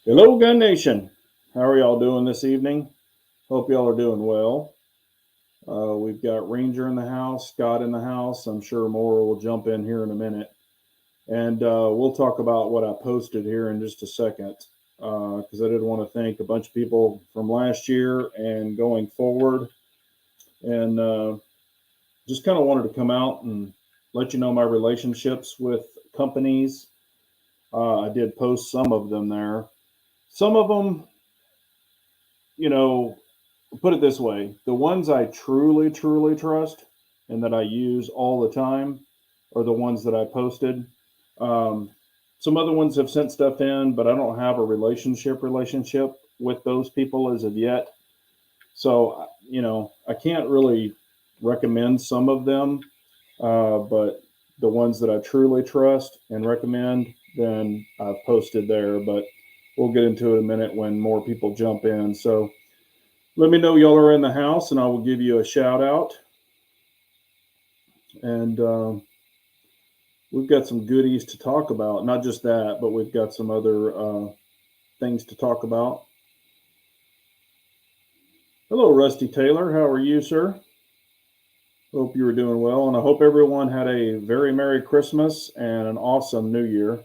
Hello, Gun Nation. How are y'all doing this evening? Hope y'all are doing well. We've got Ranger in the house, Scott in the house. I'm sure more will jump in here in a minute. And we'll talk about what I posted here in just a second because I did want to thank a bunch of people from last year and going forward. And just kind of wanted to come out and let you know my relationships with companies. I did post some of them there. Some of them, you know, put it this way, the ones I truly, truly trust and that I use all the time are the ones that I posted. Um, some other ones have sent stuff in, but I don't have a relationship with those people as of yet. So, I can't really recommend some of them, but the ones that I truly trust and recommend, then I've posted there. But we'll get into it in a minute when more people jump in. So, let me know y'all are in the house, and I will give you a shout out. And we've got some goodies to talk about. Not just that, but we've got some other things to talk about. Hello, Rusty Taylor. How are you, sir? Hope you were doing well, and I hope everyone had a very Merry Christmas and an awesome New Year.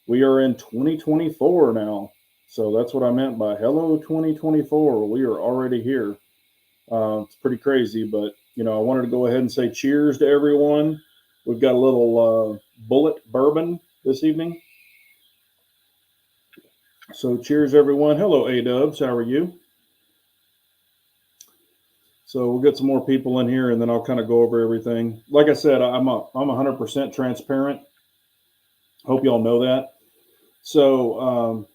We are in 2024 now, so that's what I meant by hello 2024. We are already here. It's pretty crazy, but I wanted to go ahead and say cheers to everyone. We've got a little bullet bourbon this evening. So cheers, everyone. Hello, A-Dubs. How are you? So we'll get some more people in here, and then I'll kind of go over everything. Like I said, I'm 100% transparent. Hope y'all know that. So,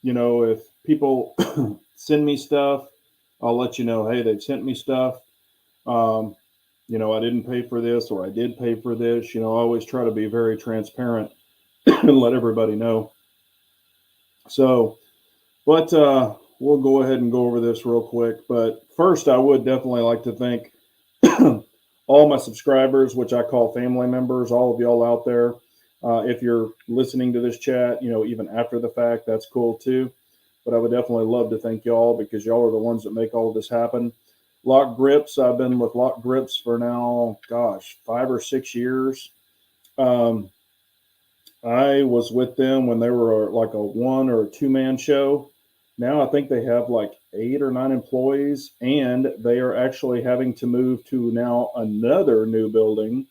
if people send me stuff, I'll let you know, hey, they've sent me stuff. I didn't pay for this or I did pay for this. I always try to be very transparent and let everybody know. So, but we'll go ahead and go over this real quick. But first, I would definitely like to thank all my subscribers, which I call family members, all of y'all out there. If you're listening to this chat, even after the fact, that's cool too. But I would definitely love to thank y'all because y'all are the ones that make all of this happen. Lock Grips, I've been with Lock Grips for now, 5 or 6 years. I was with them when they were like a 1 or a 2-man show. Now I think they have like 8 or 9 employees, and they are actually having to move to now another new building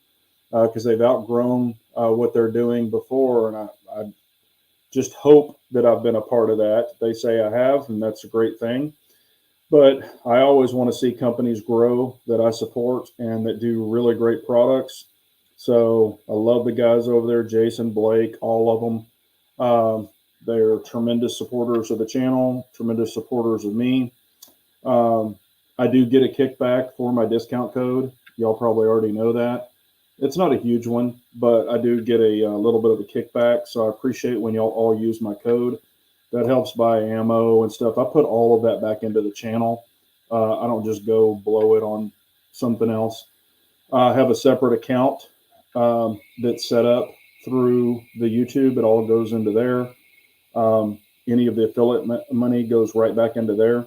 because they've outgrown what they're doing before. And I just hope that I've been a part of that. They say I have, and that's a great thing. But I always want to see companies grow that I support and that do really great products. So I love the guys over there, Jason, Blake, all of them. They're tremendous supporters of the channel, tremendous supporters of me. I do get a kickback for my discount code. Y'all probably already know that. It's not a huge one, but I do get a little bit of a kickback. So I appreciate when y'all all use my code. That helps buy ammo and stuff. I put all of that back into the channel. I don't just go blow it on something else. I have a separate account that's set up through the YouTube. It all goes into there. Any of the affiliate money goes right back into there.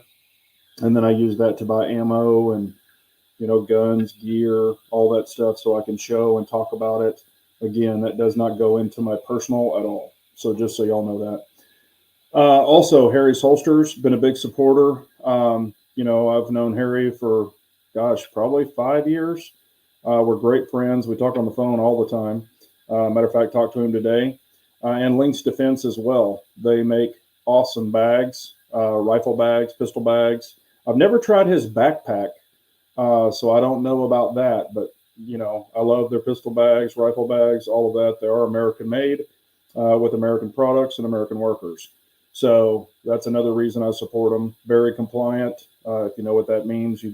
And then I use that to buy ammo and, guns, gear, all that stuff so I can show and talk about it. Again, that does not go into my personal at all. So just so y'all know that. Also, Harry's Holsters, been a big supporter. I've known Harry for, probably 5 years. We're great friends. We talk on the phone all the time. Matter of fact, talked to him today. And Links Defense as well. They make awesome bags, rifle bags, pistol bags. I've never tried his backpack, so I don't know about that. But, I love their pistol bags, rifle bags, all of that. They are American made with American products and American workers. So that's another reason I support him. Very compliant. If you know what that means, he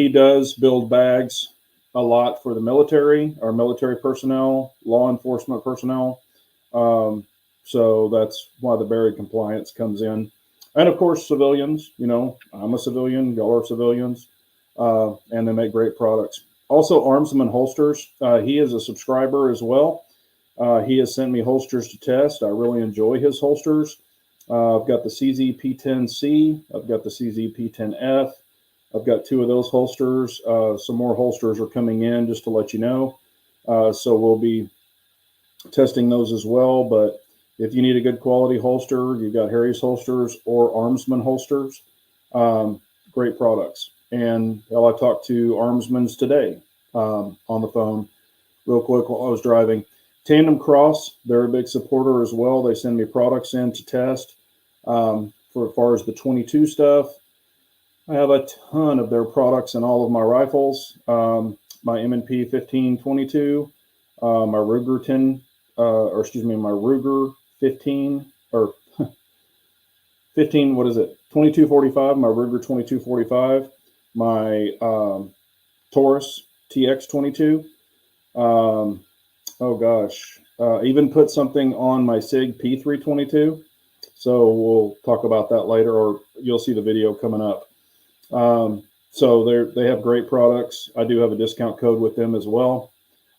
does build bags a lot for the military, our military personnel, law enforcement personnel. So that's why the very compliance comes in. And of course, civilians, I'm a civilian, y'all are civilians, and they make great products. Also, Armsman Holsters, he is a subscriber as well. He has sent me holsters to test. I really enjoy his holsters. I've got the CZ-P10C. I've got the CZ-P10F. I've got two of those holsters. Some more holsters are coming in, just to let you know. So we'll be testing those as well. But if you need a good quality holster, you've got Harry's holsters or Armsman holsters. Great products. And I talked to Armsman's today on the phone real quick while I was driving. Tandem Cross, they're a big supporter as well. They send me products in to test. For as far as the 22 stuff, I have a ton of their products in all of my rifles. My M&P 1522, my Ruger 10, my Ruger 15 or 15. What is it? 2245. My Ruger 2245. My Taurus TX22. Oh gosh, even put something on my SIG P322. So we'll talk about that later, or you'll see the video coming up. So they have great products. I do have a discount code with them as well.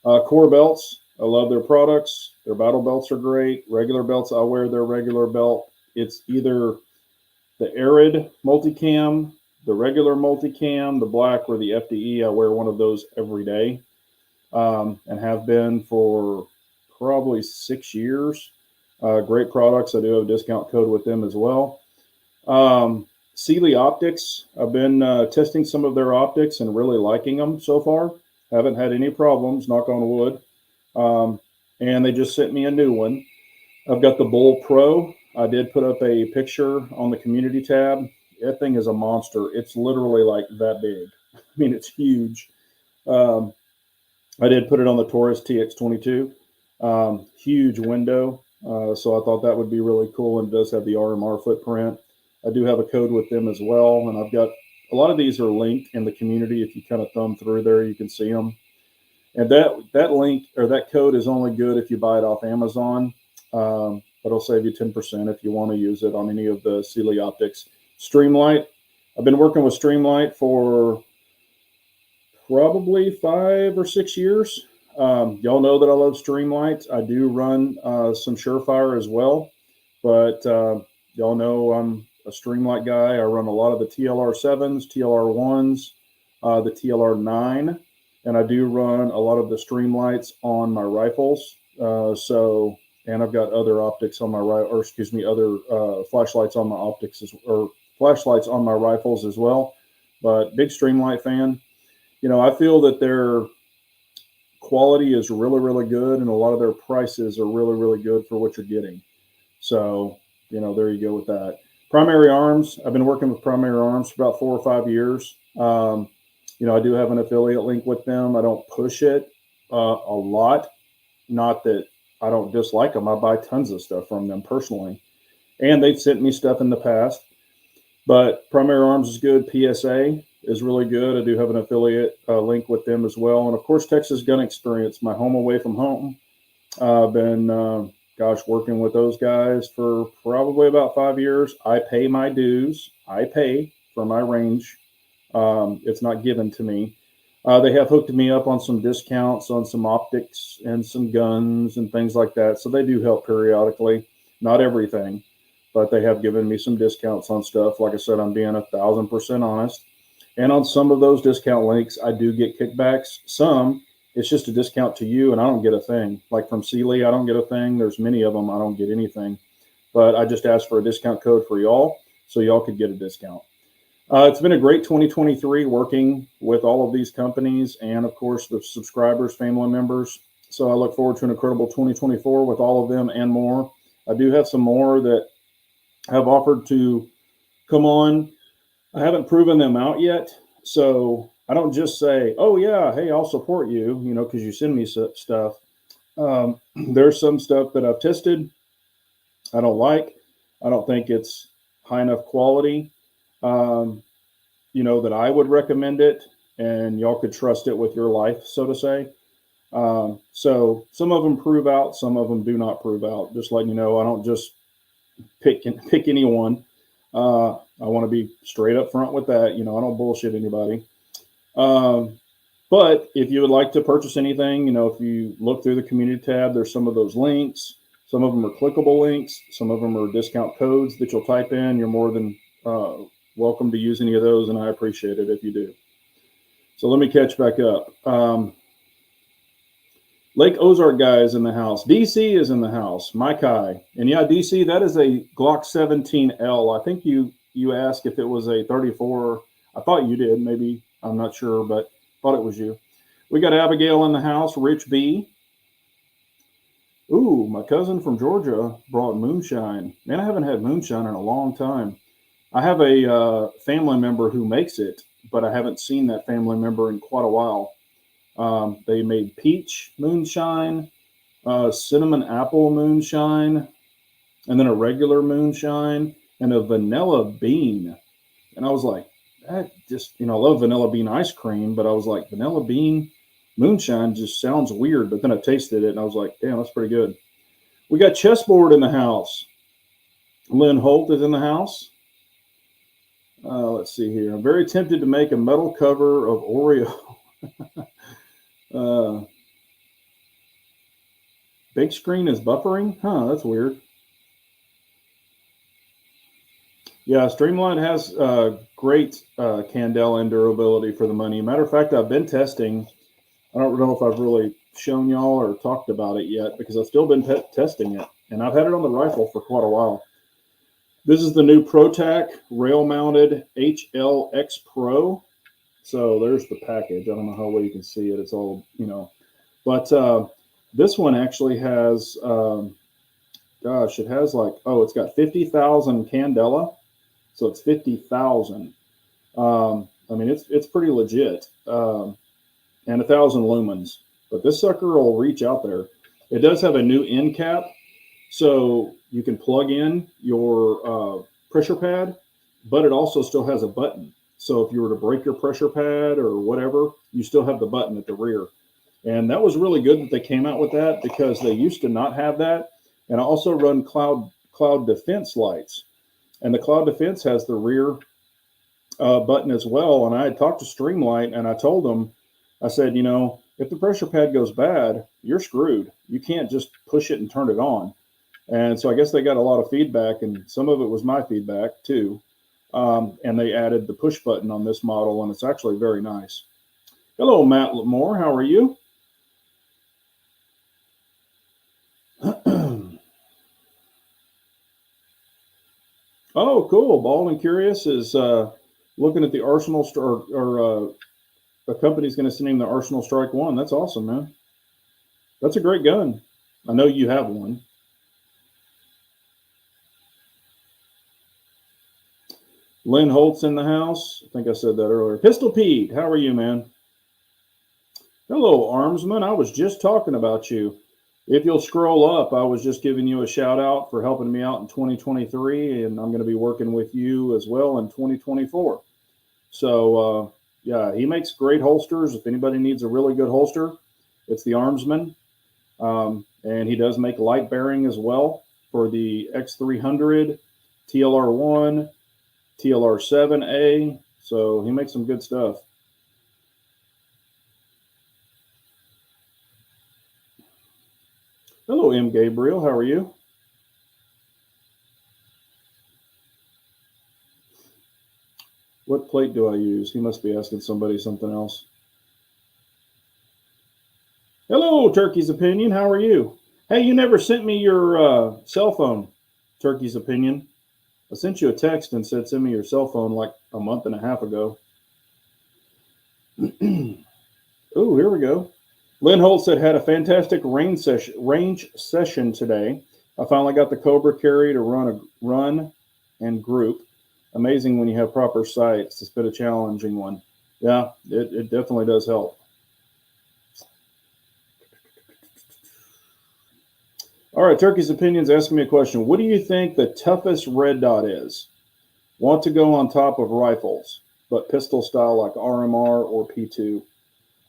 Core belts, I love their products. Their battle belts are great. Regular belts, I wear their regular belt. It's either the Arid multicam, the regular multicam, the black, or the FDE. I wear one of those every day. And have been for probably 6 years. Great products. I do have a discount code with them as well. Sealy Optics. I've been testing some of their optics and really liking them so far. Haven't had any problems, knock on wood. And they just sent me a new one. I've got the Bull Pro. I did put up a picture on the community tab. That thing is a monster. It's literally like that big. I mean, it's huge. I did put it on the Taurus TX22. Huge window. So I thought that would be really cool, and it does have the RMR footprint. I do have a code with them as well, and I've got a lot of these are linked in the community. If you kind of thumb through there, you can see them. And that link or that code is only good if you buy it off Amazon. But it'll save you 10% if you want to use it on any of the Sealy Optics. Streamlight. I've been working with Streamlight for probably 5 or 6 years. Y'all know that I love Streamlight. I do run some Surefire as well, but y'all know I'm a Streamlight guy. I run a lot of the TLR7s, TLR1s, the TLR9, and I do run a lot of the Streamlights on my rifles. And I've got other optics on my other flashlights on my flashlights on my rifles as well. But big Streamlight fan. You know, I feel that their quality is really, really good, and a lot of their prices are really, really good for what you're getting. So, you know, there you go with that. Primary Arms. I've been working with Primary Arms for about 4 or 5 years. You know, I do have an affiliate link with them. I don't push it a lot. Not that I don't dislike them. I buy tons of stuff from them personally. And they've sent me stuff in the past. But Primary Arms is good. PSA is really good. I do have an affiliate link with them as well. And of course, Texas Gun Experience, my home away from home. I've been, working with those guys for probably about 5 years. I pay my dues. I pay for my range. It's not given to me. They have hooked me up on some discounts on some optics and some guns and things like that. So they do help periodically. Not everything, but they have given me some discounts on stuff. Like I said, I'm being 1,000% honest. And on some of those discount links, I do get kickbacks. Some, it's just a discount to you, and I don't get a thing. Like from Sealy, I don't get a thing. There's many of them, I don't get anything. But I just asked for a discount code for y'all, so y'all could get a discount. It's been a great 2023 working with all of these companies and, of course, the subscribers, family members. So I look forward to an incredible 2024 with all of them and more. I do have some more that have offered to come on. I haven't proven them out yet. So I don't just say, oh, yeah, hey, I'll support you, you know, because you send me stuff. There's some stuff that I've tested. I don't like. I don't think it's high enough quality. You know, that I would recommend it and y'all could trust it with your life, so to say. So some of them prove out, some of them do not prove out. Just letting you know, I don't just pick anyone. I want to be straight up front with that. You know, I don't bullshit anybody. But if you would like to purchase anything, if you look through the community tab, there's some of those links. Some of them are clickable links. Some of them are discount codes that you'll type in. You're more than welcome to use any of those, and I appreciate it if you do. So let me catch back up. Lake Ozark guy is in the house. DC is in the house. Mike High. And yeah, DC, that is a Glock 17L. I think you asked if it was a 34. I thought you did. Maybe. I'm not sure, but thought it was you. We got Abigail in the house. Rich B. Ooh, my cousin from Georgia brought moonshine. Man, I haven't had moonshine in a long time. I have a family member who makes it, but I haven't seen that family member in quite a while. They made peach moonshine, cinnamon apple moonshine, and then a regular moonshine and a vanilla bean. And I was like, that just, I love vanilla bean ice cream, but I was like, vanilla bean moonshine just sounds weird. But then I tasted it and I was like, damn, that's pretty good. We got Chessboard in the house. Lynn Holt is in the house. Let's see here. I'm very tempted to make a metal cover of Oreo. Big screen is buffering? Huh, that's weird. Yeah, Streamline has great candela and durability for the money. Matter of fact, I've been testing. I don't know if I've really shown y'all or talked about it yet because I've still been testing it. And I've had it on the rifle for quite a while. This is the new ProTac rail-mounted HLX Pro. So there's the package. I don't know how well you can see it. It's all, But this one actually has, it has it's got 50,000 candela. So it's 50,000. It's pretty legit. And 1,000 lumens. But this sucker will reach out there. It does have a new end cap. So you can plug in your pressure pad, but it also still has a button. So if you were to break your pressure pad or whatever, you still have the button at the rear. And that was really good that they came out with that because they used to not have that. And I also run cloud defense lights. And the cloud defense has the rear button as well. And I had talked to Streamlight and I told them, I said, if the pressure pad goes bad, you're screwed. You can't just push it and turn it on. And so I guess they got a lot of feedback, and some of it was my feedback too. And they added the push button on this model, and it's actually very nice. Hello, Matt Lamore. How are you? Oh, cool. Bald and Curious is looking at the Arsenal or a company's going to send him the Arsenal Strike 1. That's awesome, man. That's a great gun. I know you have one. Lynn Holt's in the house. I think I said that earlier. Pistol Pete, how are you, man? Hello, Armsman. I was just talking about you. If you'll scroll up, I was just giving you a shout out for helping me out in 2023, and I'm going to be working with you as well in 2024. So, yeah, he makes great holsters. If anybody needs a really good holster, it's the Armsman. And he does make light bearing as well for the X300, TLR1, TLR7A. So he makes some good stuff. Hello, M. Gabriel. How are you? What plate do I use? He must be asking somebody something else. Hello, Turkey's Opinion. How are you? Hey, you never sent me your cell phone, Turkey's Opinion. I sent you a text and said send me your cell phone like a month and a half ago. Oh, here we go. Lynn Holt said had a fantastic range session today. I finally got the Cobra carry to run and group. Amazing when you have proper sights. It's been a challenging one. Yeah, it definitely does help. All right, Turkey's Opinions asking me a question. What do you think the toughest red dot is? Want to go on top of rifles, but pistol style like RMR or P2?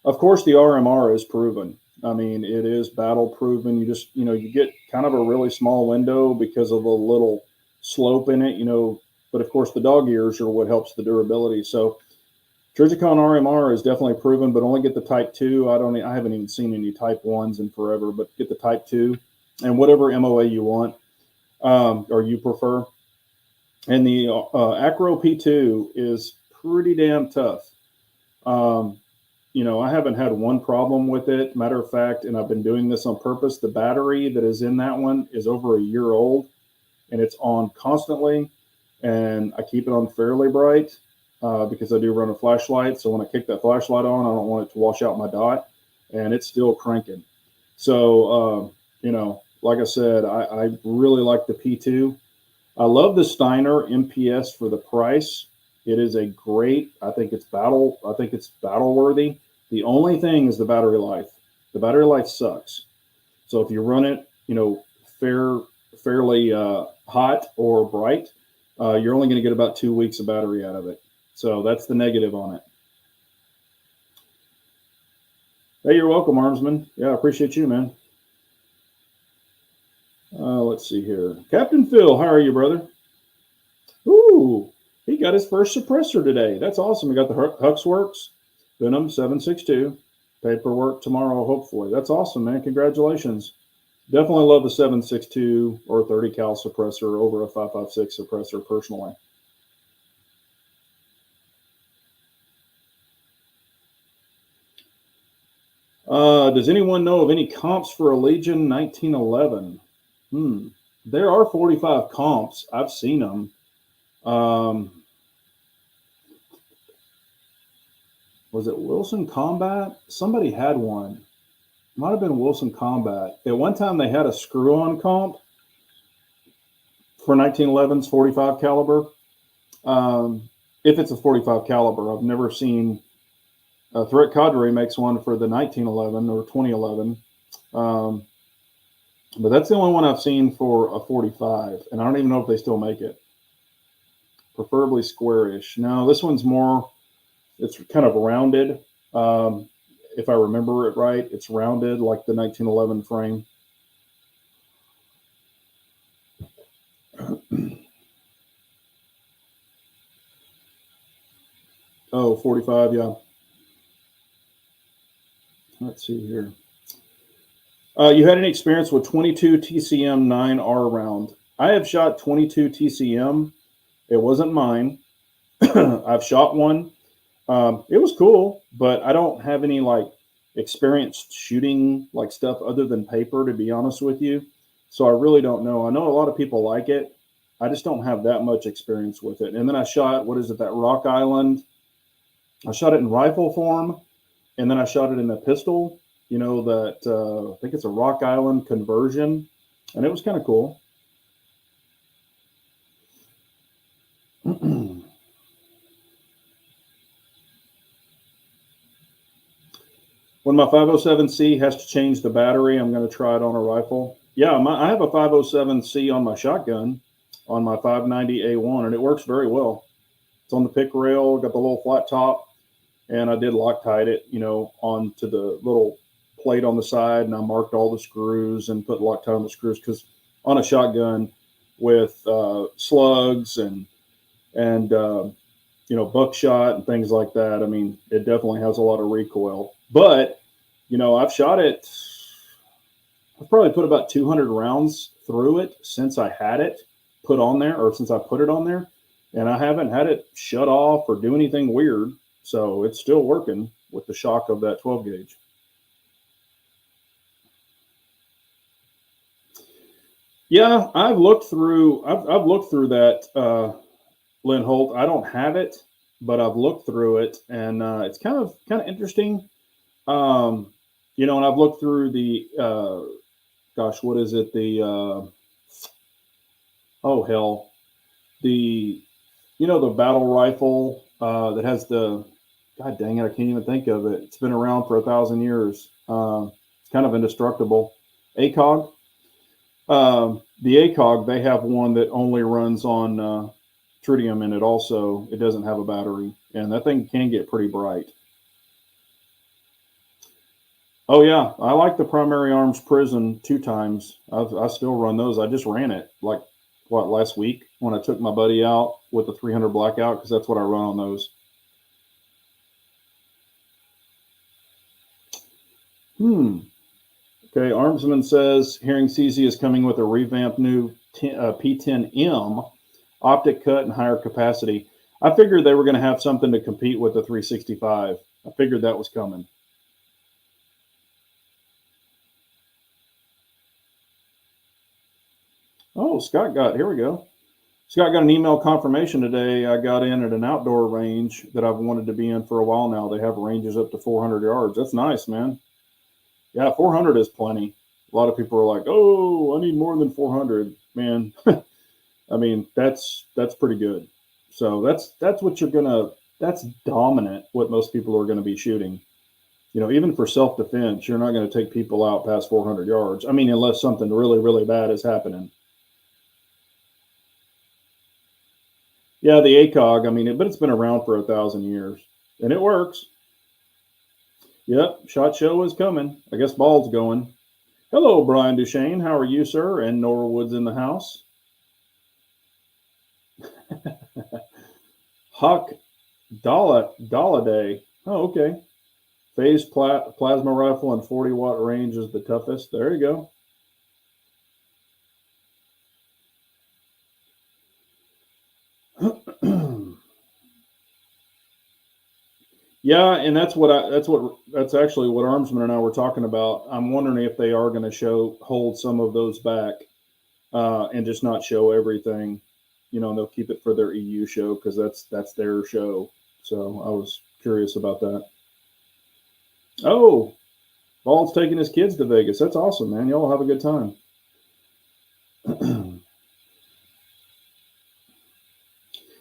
Of course, the RMR is proven. I mean, it is battle proven. You get kind of a really small window because of the little slope in it, but of course the dog ears are what helps the durability. So Trijicon RMR is definitely proven, but only get the Type 2. I haven't even seen any Type 1s in forever, but get the Type 2 and whatever MOA you want or you prefer. And the Acro P2 is pretty damn tough. I haven't had one problem with it. Matter of fact, and I've been doing this on purpose, the battery that is in that one is over a year old and it's on constantly. And I keep it on fairly bright because I do run a flashlight. So when I kick that flashlight on, I don't want it to wash out my dot, and it's still cranking. So, like I said, I really like the P2. I love the Steiner MPS for the price. It is a great, I think it's battle worthy. The only thing is the battery life. The battery life sucks. So if you run it, fairly hot or bright, you're only going to get about 2 weeks of battery out of it. So that's the negative on it. Hey, you're welcome, Armsman. Yeah, I appreciate you, man. Let's see here. Captain Phil, how are you, brother? Ooh, he got his first suppressor today. That's awesome. He got the Huxworks Venom 762. Paperwork tomorrow, hopefully. That's awesome, man. Congratulations. Definitely love the 762 or 30 cal suppressor over a 5.56 suppressor personally. Does anyone know of any comps for a Legion 1911? There are 45 comps. I've seen them. Was it Wilson Combat? Somebody had one. Might have been Wilson Combat. At one time, they had a screw-on comp for 1911's 45 caliber. If it's a 45 caliber, I've never seen. Threat Cadre makes one for the 1911 or 2011. But that's the only one I've seen for a 45, and I don't even know if they still make it. Preferably squarish. No, this one's more, it's kind of rounded. If I remember it right, it's rounded like the 1911 frame. Oh, 45, yeah. Let's see here. You had any experience with 22 TCM 9R round? I have shot 22 TCM. It wasn't mine. I've shot one. It was cool, but I don't have any experience shooting stuff other than paper, to be honest with you. So I really don't know. I know a lot of people like it. I just don't have that much experience with it. And then I shot, that Rock Island? I shot it in rifle form, and then I shot it in a pistol. I think it's a Rock Island conversion, and it was kind of cool. When my 507C has to change the battery, I'm going to try it on a rifle. Yeah, I have a 507C on my shotgun, on my 590A1, and it works very well. It's on the pick rail, got the little flat top, and I did Loctite it, onto the little plate on the side, and I marked all the screws and put Loctite on the screws, because on a shotgun with slugs and buckshot and things like that, I mean, it definitely has a lot of recoil. But, I've shot it, I've probably put about 200 rounds through it since I had it put on there, or since I put it on there, and I haven't had it shut off or do anything weird. So it's still working with the shock of that 12 gauge. Yeah, I've looked through that, Lynn Holt. I don't have it, but I've looked through it, and it's kind of interesting. And I've looked through the what is it? The the battle rifle that has the, God dang it, I can't even think of it. It's been around for 1,000 years. It's kind of indestructible. ACOG. The ACOG, they have one that only runs on tritium, and it doesn't have a battery, and that thing can get pretty bright. Oh yeah, I like the Primary Arms Prison 2 times. I still run those. I just ran it last week when I took my buddy out with the 300 blackout, because that's what I run on those. Hmm. Okay. Armsman says hearing CZ is coming with a revamped new P10M optic cut and higher capacity. I figured they were going to have something to compete with the 365. I figured that was coming. Oh, here we go. Scott got an email confirmation today. I got in at an outdoor range that I've wanted to be in for a while now. They have ranges up to 400 yards. That's nice, man. Yeah, 400 is plenty. A lot of people are like, "Oh, I need more than 400." Man, I mean, that's pretty good. So that's what you're gonna. That's dominant. What most people are going to be shooting. You know, even for self defense, you're not going to take people out past 400 yards. I mean, unless something really really bad is happening. Yeah, the ACOG. I mean, but it's been around for 1,000 years, and it works. Yep, shot show is coming. I guess ball's going. Hello, Brian Duchesne. How are you, sir? And Norwood's in the house. Huck Day. Oh, okay. Phase plasma rifle and 40-watt range is the toughest. There you go. Yeah, and that's actually what Armsman and I were talking about. I'm wondering if they are going to hold some of those back and just not show everything. You know, and they'll keep it for their EU show because that's their show. So I was curious about that. Oh, Bald's taking his kids to Vegas. That's awesome, man. Y'all have a good time.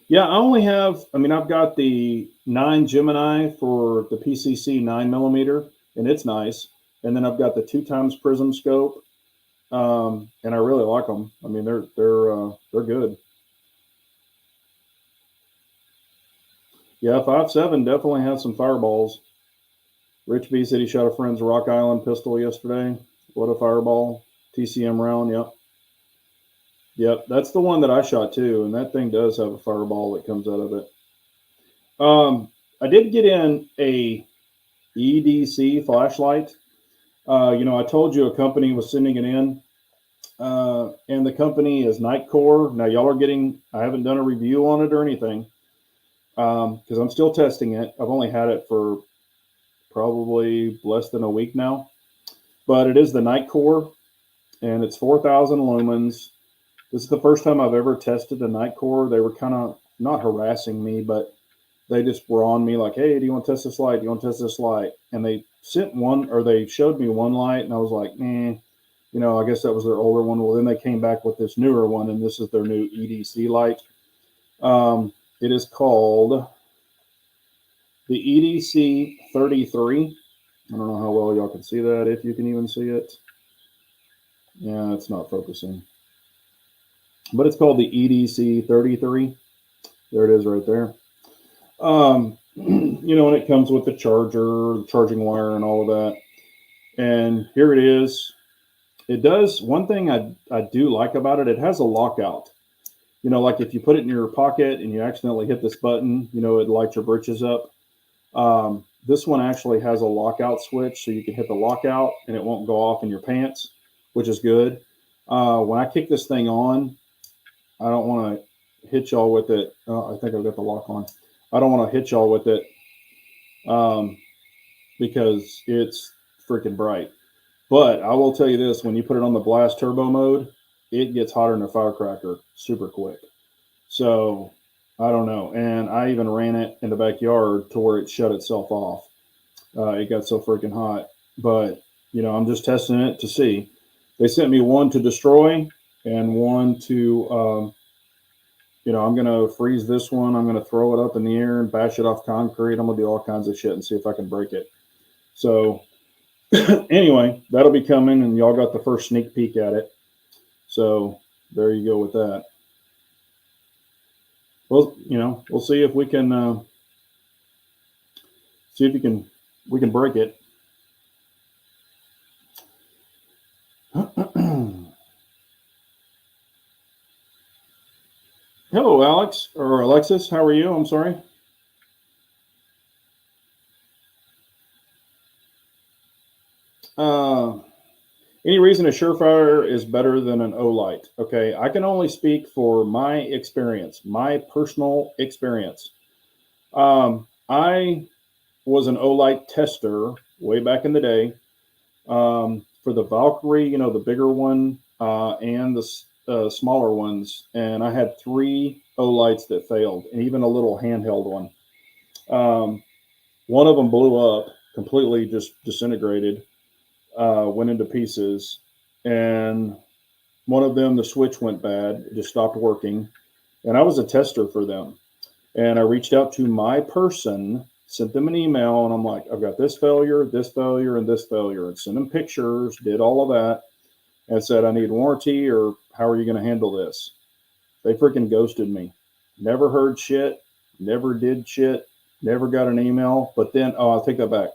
Yeah, I only have. I mean, I've got the 9 Gemini for the PCC 9 millimeter, and it's nice. And then I've got the 2 times prism scope, and I really like them. I mean, they're good. Yeah, 5.7 definitely has some fireballs. Rich B said he shot a friend's Rock Island pistol yesterday. What a fireball! TCM round. Yep, yep. That's the one that I shot too, and that thing does have a fireball that comes out of it. I did get in a EDC flashlight. You know, I told you a company was sending it in, and the company is Nightcore. Now, y'all are getting. I haven't done a review on it or anything because I'm still testing it. I've only had it for probably less than a week now, but it is the Nightcore, and it's 4,000 lumens. This is the first time I've ever tested a Nightcore. They were kind of not harassing me, but they just were on me like, "Hey, do you want to test this light? Do you want to test this light?" And they sent one, or they showed me one light, and I was like, you know, I guess that was their older one. Well, then they came back with this newer one, and this is their new EDC light. It is called the EDC 33. I don't know how well y'all can see that, if you can even see it. Yeah, it's not focusing. But it's called the EDC 33. There it is right there. You know, and it comes with the charger, the charging wire, and all of that. And here it is. It does one thing I do like about it. It has a lockout. You know, like if you put it in your pocket and you accidentally hit this button, you know, it lights your britches up. This one actually has a lockout switch, so you can hit the lockout and it won't go off in your pants, which is good. When I kick this thing on, I don't want to hit y'all with it. I think I've got the lock on. I don't want to hit y'all with it um, because it's freaking bright. But I will tell you this: when you put it on the blast turbo mode, it gets hotter than a firecracker super quick. So I don't know. And I even ran it in the backyard to where it shut itself off. It got so freaking hot. But you know, I'm just testing it to see. They sent me one to destroy and one to you know, I'm going to freeze this one. I'm going to throw it up in the air and bash it off concrete. I'm going to do all kinds of shit and see if I can break it. So, anyway, that'll be coming, and y'all got the first sneak peek at it. So, there you go with that. Well, you know, we'll see if we can we can break it. Hello, Alex or Alexis. How are you? I'm sorry. Uh, any reason a Surefire is better than an Olight? Okay, I can only speak for my experience, my personal experience. I was an Olight tester way back in the day for the Valkyrie, you know, the bigger one, and the smaller ones. And I had three Olights that failed, and even a little handheld one. Um, One of them blew up, completely just disintegrated, went into pieces. And one of them, the switch went bad, it just stopped working. And I was a tester for them. And I reached out to my person, sent them an email, and I'm like, I've got this failure, and this failure, and sent them pictures, did all of that, and said, I need warranty, or how are you going to handle this? They freaking ghosted me. Never heard shit, never did shit, never got an email. But then, oh, I'll take that back.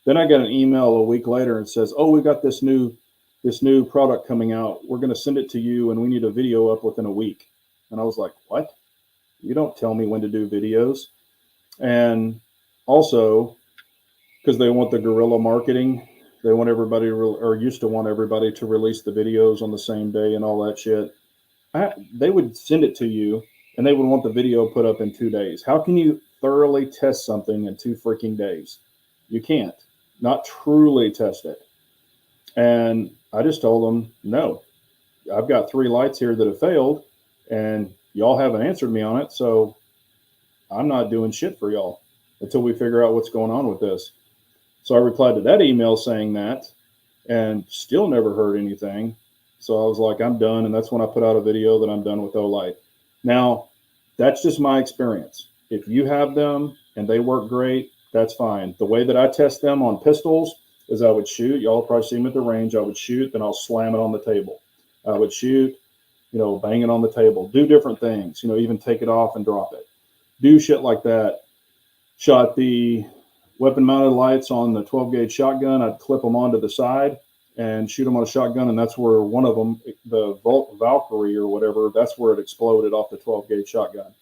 Then I got an email a week later and says, oh, we got this new product coming out. We're going to send it to you, and we need a video up within a week. And I was like, what? You don't tell me when to do videos. And also, because they want the guerrilla marketing, they want everybody or used to want everybody to release the videos on the same day and all that shit. They would send it to you, and they would want the video put up in 2 days. How can you thoroughly test something in 2 freaking days? You can't. Not truly test it. And I just told them, no, I've got 3 lights here that have failed, and y'all haven't answered me on it, so I'm not doing shit for y'all until we figure out what's going on with this. So I replied to that email saying that, and still never heard anything. So I was like, I'm done. And that's when I put out a video that I'm done with Olight. Now, that's just my experience. If you have them and they work great, that's fine. The way that I test them on pistols is I would shoot. Y'all probably see them at the range. I would shoot, then I'll slam it on the table. I would shoot, bang it on the table, do different things, even take it off and drop it. Do shit like that. Shot the weapon mounted lights on the 12 gauge shotgun. I'd clip them onto the side and shoot them on a shotgun. And that's where one of them, the Valkyrie or whatever, that's where it exploded off the 12 gauge shotgun.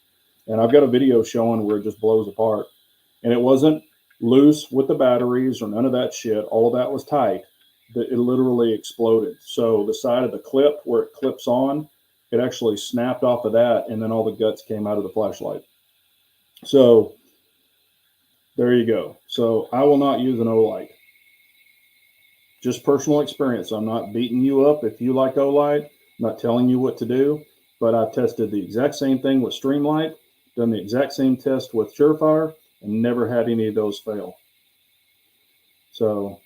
And I've got a video showing where it just blows apart. And it wasn't loose with the batteries or none of that shit. All of that was tight. It literally exploded. So the side of the clip where it clips on, it actually snapped off of that. And then all the guts came out of the flashlight. So there you go. So I will not use an Olight. Just personal experience. I'm not beating you up if you like Olight. I'm not telling you what to do, but I've tested the exact same thing with Streamlight, done the exact same test with Surefire, and never had any of those fail. So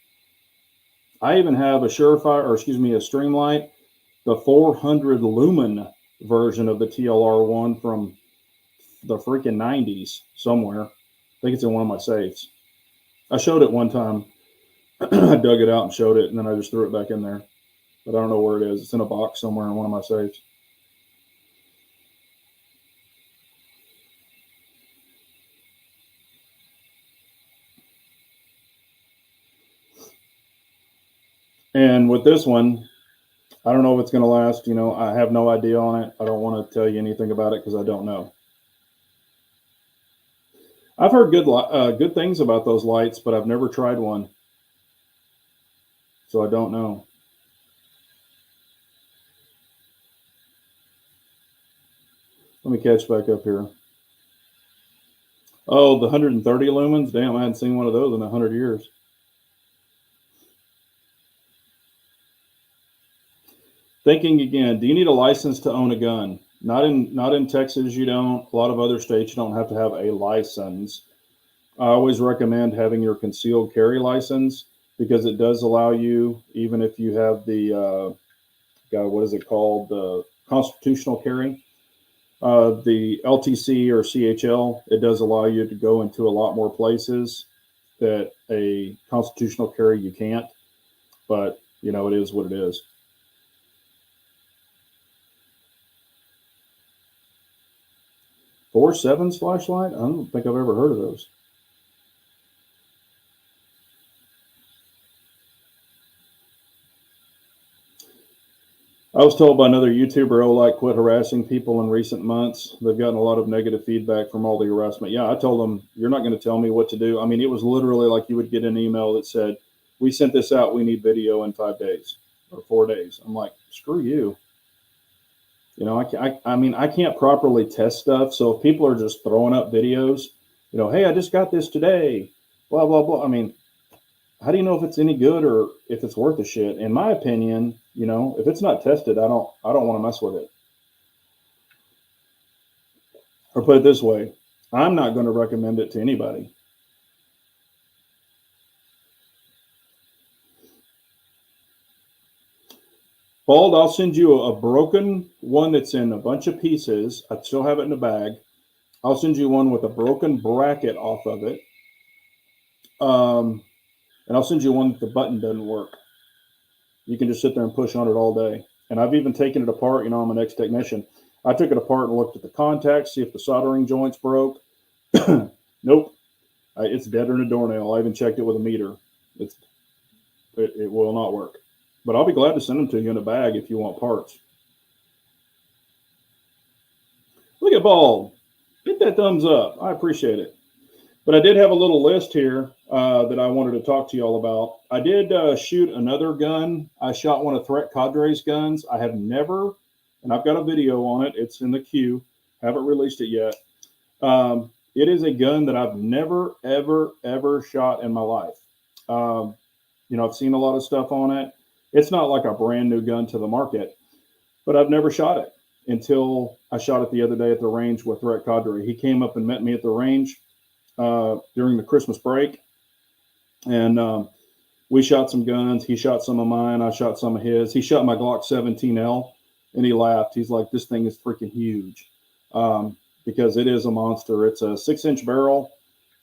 I even have a Streamlight, the 400 lumen version of the TLR1 from the freaking 90s somewhere. I think it's in one of my safes. I showed it one time. I dug it out and showed it, and then I just threw it back in there. But I don't know where it is. It's in a box somewhere in one of my safes. And with this one, I don't know if it's going to last. I have no idea on it. I don't want to tell you anything about it because I don't know. I've heard good things about those lights, but I've never tried one. So I don't know. Let me catch back up here. Oh, the 130 lumens? Damn, I hadn't seen one of those in 100 years. Thinking again, do you need a license to own a gun? Not in Texas, you don't. A lot of other states, you don't have to have a license. I always recommend having your concealed carry license because it does allow you, even if you have the, what is it called? The constitutional carry. The LTC or CHL, it does allow you to go into a lot more places that a constitutional carry you can't. But, it is what it is. Four Sevens flashlight? I don't think I've ever heard of those. I was told by another YouTuber, Olight quit harassing people in recent months. They've gotten a lot of negative feedback from all the harassment. Yeah, I told them, you're not going to tell me what to do. I mean, it was literally like you would get an email that said, we sent this out. We need video in 5 days or 4 days. I'm like, screw you. You know, I mean, I can't properly test stuff. So if people are just throwing up videos, you know, hey, I just got this today, blah, blah, blah. I mean, how do you know if it's any good or if it's worth the shit? In my opinion, you know, if it's not tested, I don't want to mess with it. Or put it this way, I'm not going to recommend it to anybody. Bald, I'll send you a broken one that's in a bunch of pieces. I still have it in the bag. I'll send you one with a broken bracket off of it. And I'll send you one that the button doesn't work. You can just sit there and push on it all day. And I've even taken it apart. You know, I'm an ex-technician. I took it apart and looked at the contacts, see if the soldering joints broke. Nope. It's deader than a doornail. I even checked it with a meter. It will not work. But I'll be glad to send them to you in a bag if you want parts. Look at Bald. Hit that thumbs up. I appreciate it. But I did have a little list here that I wanted to talk to you all about. I did shoot another gun. I shot one of Threat Cadre's guns. I have never, and I've got a video on it. It's in the queue. Haven't released it yet. It is a gun that I've never, ever, ever shot in my life. You know, I've seen a lot of stuff on it. It's not like a brand new gun to the market, but I've never shot it until I shot it the other day at the range with Threat Cadre. He came up and met me at the range during the Christmas break, and we shot some guns. He shot some of mine. I shot some of his. He shot my Glock 17L, and he laughed. He's like, "This thing is freaking huge," because it is a monster. It's a 6-inch barrel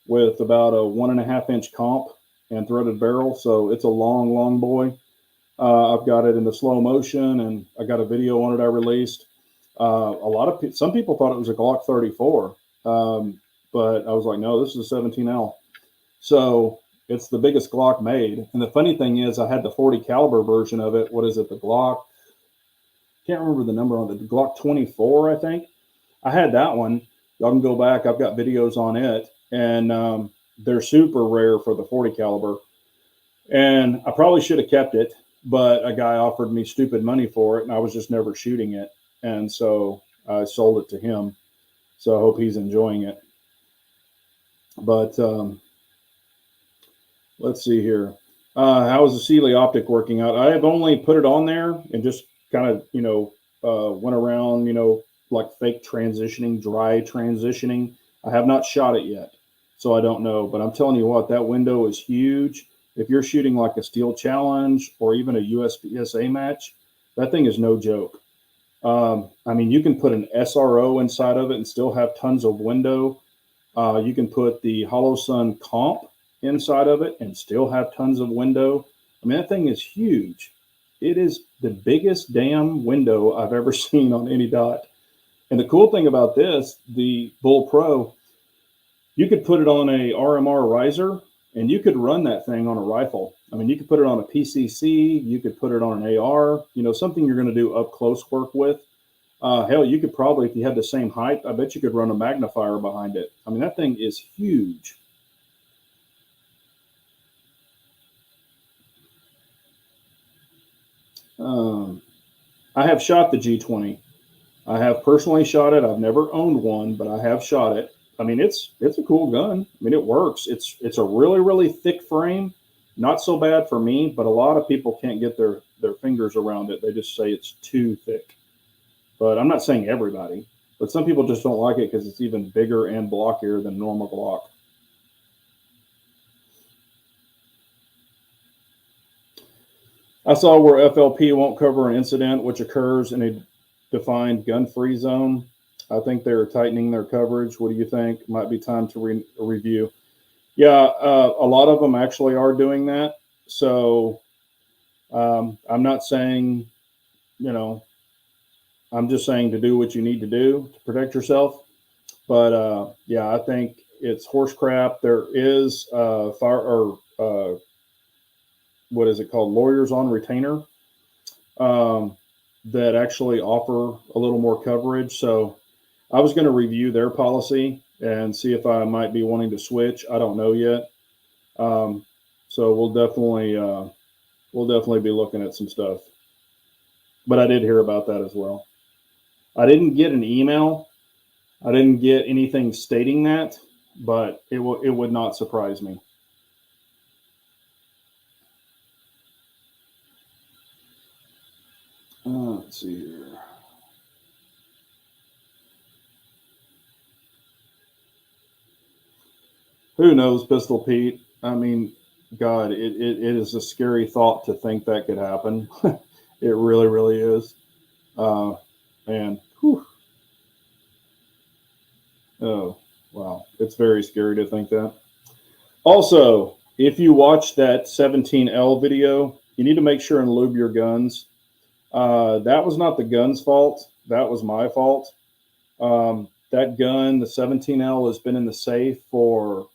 with about a 1.5-inch comp and threaded barrel, so it's a long, long boy. I've got it in the slow motion, and I got a video on it I released. Some people thought it was a Glock 34, but I was like, no, this is a 17L. So it's the biggest Glock made. And the funny thing is, I had the 40 caliber version of it. What is it? The Glock? Can't remember the number on it. The Glock 24, I think. I had that one. Y'all can go back. I've got videos on it, and they're super rare for the 40 caliber. And I probably should have kept it, but a guy offered me stupid money for it, and I was just never shooting it. And so I sold it to him. So I hope he's enjoying it. But let's see here. How is the Sealy optic working out? I have only put it on there and just kind of, you know, went around, you know, like fake transitioning, dry transitioning. I have not shot it yet, so I don't know. But I'm telling you what, that window is huge. If you're shooting like a Steel Challenge or even a USPSA match, that thing is no joke. I mean, you can put an SRO inside of it and still have tons of window. You can put the Hollow Sun comp inside of it and still have tons of window. I mean, that thing is huge. It is the biggest damn window I've ever seen on any dot. And the cool thing about this, the Bull Pro, you could put it on a RMR riser and you could run that thing on a rifle. I mean, you could put it on a PCC, you could put it on an AR, you know, something you're going to do up close work with. Hell, you could probably, if you had the same height, I bet you could run a magnifier behind it. I mean, that thing is huge. I have shot the G20. I have personally shot it. I've never owned one, but I have shot it. I mean, it's a cool gun. I mean, it works. It's a really, really thick frame. Not so bad for me, but a lot of people can't get their fingers around it. They just say it's too thick. But I'm not saying everybody, but some people just don't like it because it's even bigger and blockier than normal Glock. I saw where FLP won't cover an incident which occurs in a defined gun-free zone. I think they're tightening their coverage. What do you think? Might be time to review. Yeah, a lot of them actually are doing that. So I'm not saying, you know, I'm just saying to do what you need to do to protect yourself. But yeah, I think it's horse crap. There is what is it called? Lawyers on retainer that actually offer a little more coverage. So I was going to review their policy and see if I might be wanting to switch. I don't know yet. So we'll definitely be looking at some stuff. But I did hear about that as well. I didn't get an email. I didn't get anything stating that, but it would not surprise me. Let's see here. Who knows, Pistol Pete? I mean, God, it is a scary thought to think that could happen. It really, really is. Uh, man, whew. Oh, wow. It's very scary to think that. Also, if you watch that 17L video, you need to make sure and lube your guns. That was not the gun's fault. That was my fault. That gun, the 17L, has been in the safe for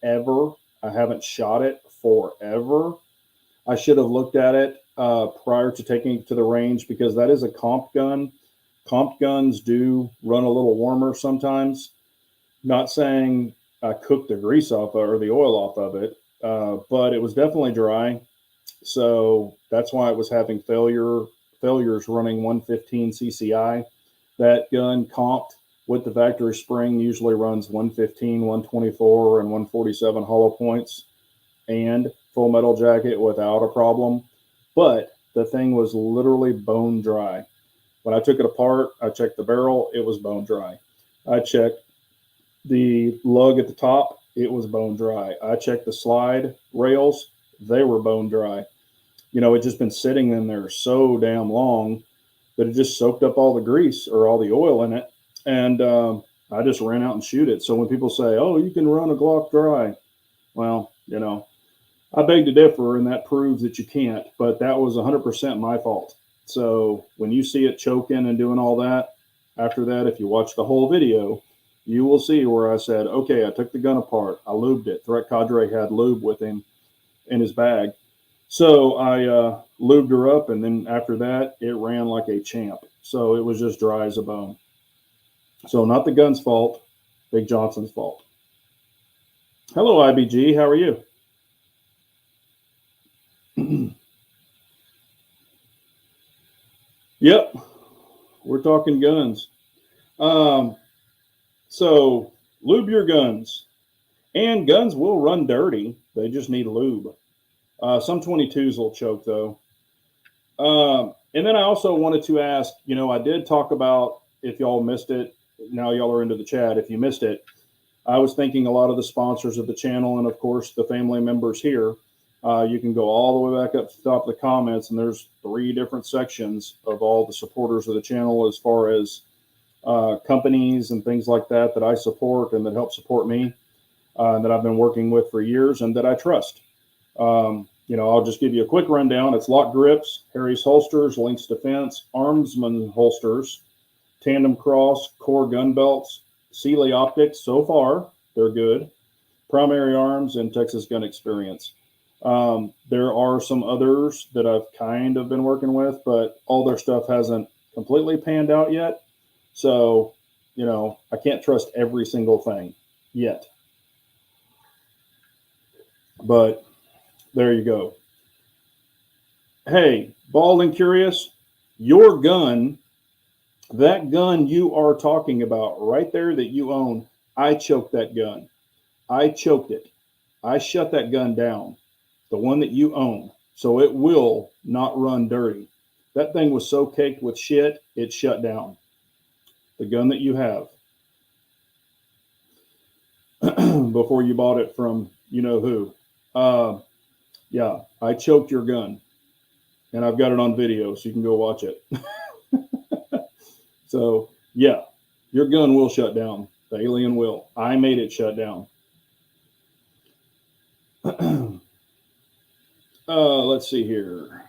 ever. I haven't shot it forever. I should have looked at it prior to taking it to the range because that is a comp gun. Comp guns do run a little warmer sometimes. Not saying I cooked the grease off or the oil off of it, but it was definitely dry. So that's why it was having failures running 115 CCI. That gun comped with the factory spring usually runs 115, 124, and 147 hollow points and full metal jacket without a problem. But the thing was literally bone dry. When I took it apart, I checked the barrel, it was bone dry. I checked the lug at the top, it was bone dry. I checked the slide rails, they were bone dry. You know, it just been sitting in there so damn long that it just soaked up all the grease or all the oil in it. And I just ran out and shoot it. So when people say, oh, you can run a Glock dry, well, you know, I beg to differ, and that proves that you can't. But that was 100% my fault. So when you see it choking and doing all that, after that, if you watch the whole video, you will see where I said, okay, I took the gun apart. I lubed it. Threat Cadre had lube with him in his bag. So I lubed her up, and then after that, it ran like a champ. So it was just dry as a bone. So not the gun's fault, Big Johnson's fault. Hello, IBG. How are you? Yep, we're talking guns. So lube your guns, and guns will run dirty. They just need lube. Some 22s will choke though. And then I also wanted to ask, you know, I did talk about, if y'all missed it, now y'all are into the chat. If you missed it, I was thanking a lot of the sponsors of the channel and, of course, the family members here. You can go all the way back up to the top of the comments, and there's 3 different sections of all the supporters of the channel as far as companies and things like that that I support and that help support me, that I've been working with for years and that I trust. You know, I'll just give you a quick rundown. It's Lock Grips, Harry's Holsters, Lynx Defense, Armsman Holsters, Tandem Cross, Core Gun Belts, Sealy Optics. So far, they're good. Primary Arms, and Texas Gun Experience. There are some others that I've kind of been working with, but all their stuff hasn't completely panned out yet. So, you know, I can't trust every single thing yet. But there you go. Hey, Bald and Curious, your gun, that gun you are talking about right there that you own, I choked that gun. I choked it. I shut that gun down, the one that you own, so it will not run dirty. That thing was so caked with shit, it shut down. The gun that you have before you bought it from you know who. Yeah, I choked your gun, and I've got it on video, so you can go watch it. So, yeah, your gun will shut down. The Alien will. I made it shut down. Let's see here.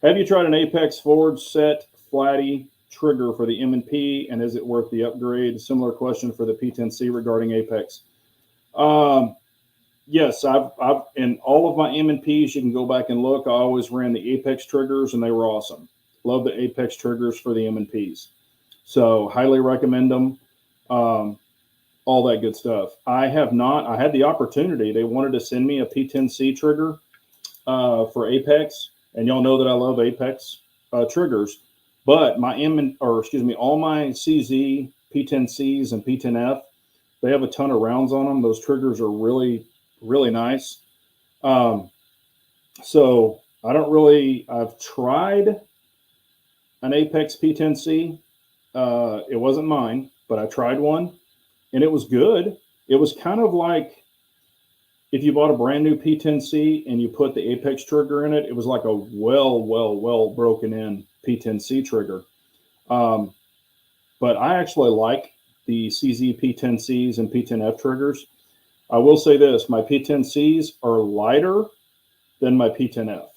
Have you tried an Apex Forge set flatty trigger for the M&P, and is it worth the upgrade? Similar question for the P10C regarding Apex. Yes, I've in all of my M&Ps, you can go back and look. I always ran the Apex triggers, and they were awesome. Love the Apex triggers for the M&Ps. So highly recommend them. all that good stuff. I have not. I had the opportunity. They wanted to send me a P10C trigger for Apex, and y'all know that I love Apex triggers. But all my CZ P10Cs and P10F, they have a ton of rounds on them. Those triggers are really, really nice. So I don't really. I've tried an Apex P10C. It wasn't mine, but I tried one, and it was good. It was kind of like if you bought a brand new P10C and you put the Apex trigger in it. It was like a well broken in P10C trigger. But I actually like the CZ P10Cs and P10F triggers. I will say this: my P10Cs are lighter than my P10F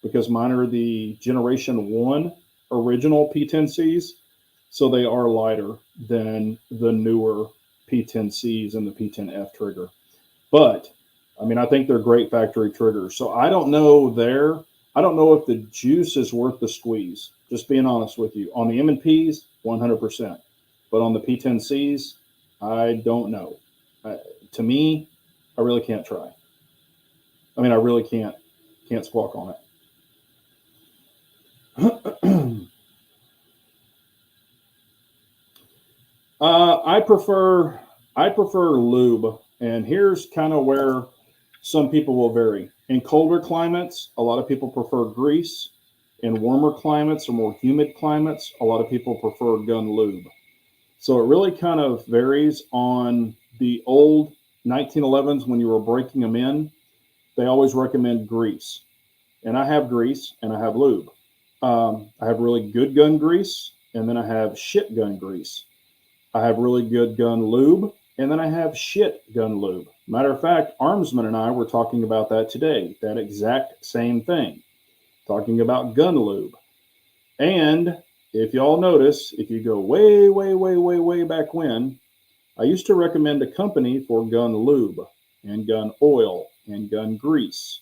because mine are the Generation 1 original P10Cs. So they are lighter than the newer P10Cs and the P10F trigger. But I mean, I think they're great factory triggers. So I don't know if the juice is worth the squeeze. Just being honest with you. On the M&Ps, 100%. But on the P10Cs, I don't know. To me, I really can't try. I mean, I really can't squawk on it. I prefer lube, and here's kind of where some people will vary. In colder climates, a lot of people prefer grease. In warmer climates or more humid climates, a lot of people prefer gun lube. So it really kind of varies. On the old 1911s, when you were breaking them in, they always recommend grease. And I have grease and I have lube. I have really good gun grease, and then I have shit gun grease. I have really good gun lube, and then I have shit gun lube. Matter of fact, Armsman and I were talking about that today, that exact same thing, talking about gun lube. And if y'all notice, if you go way back when, I used to recommend a company for gun lube and gun oil and gun grease.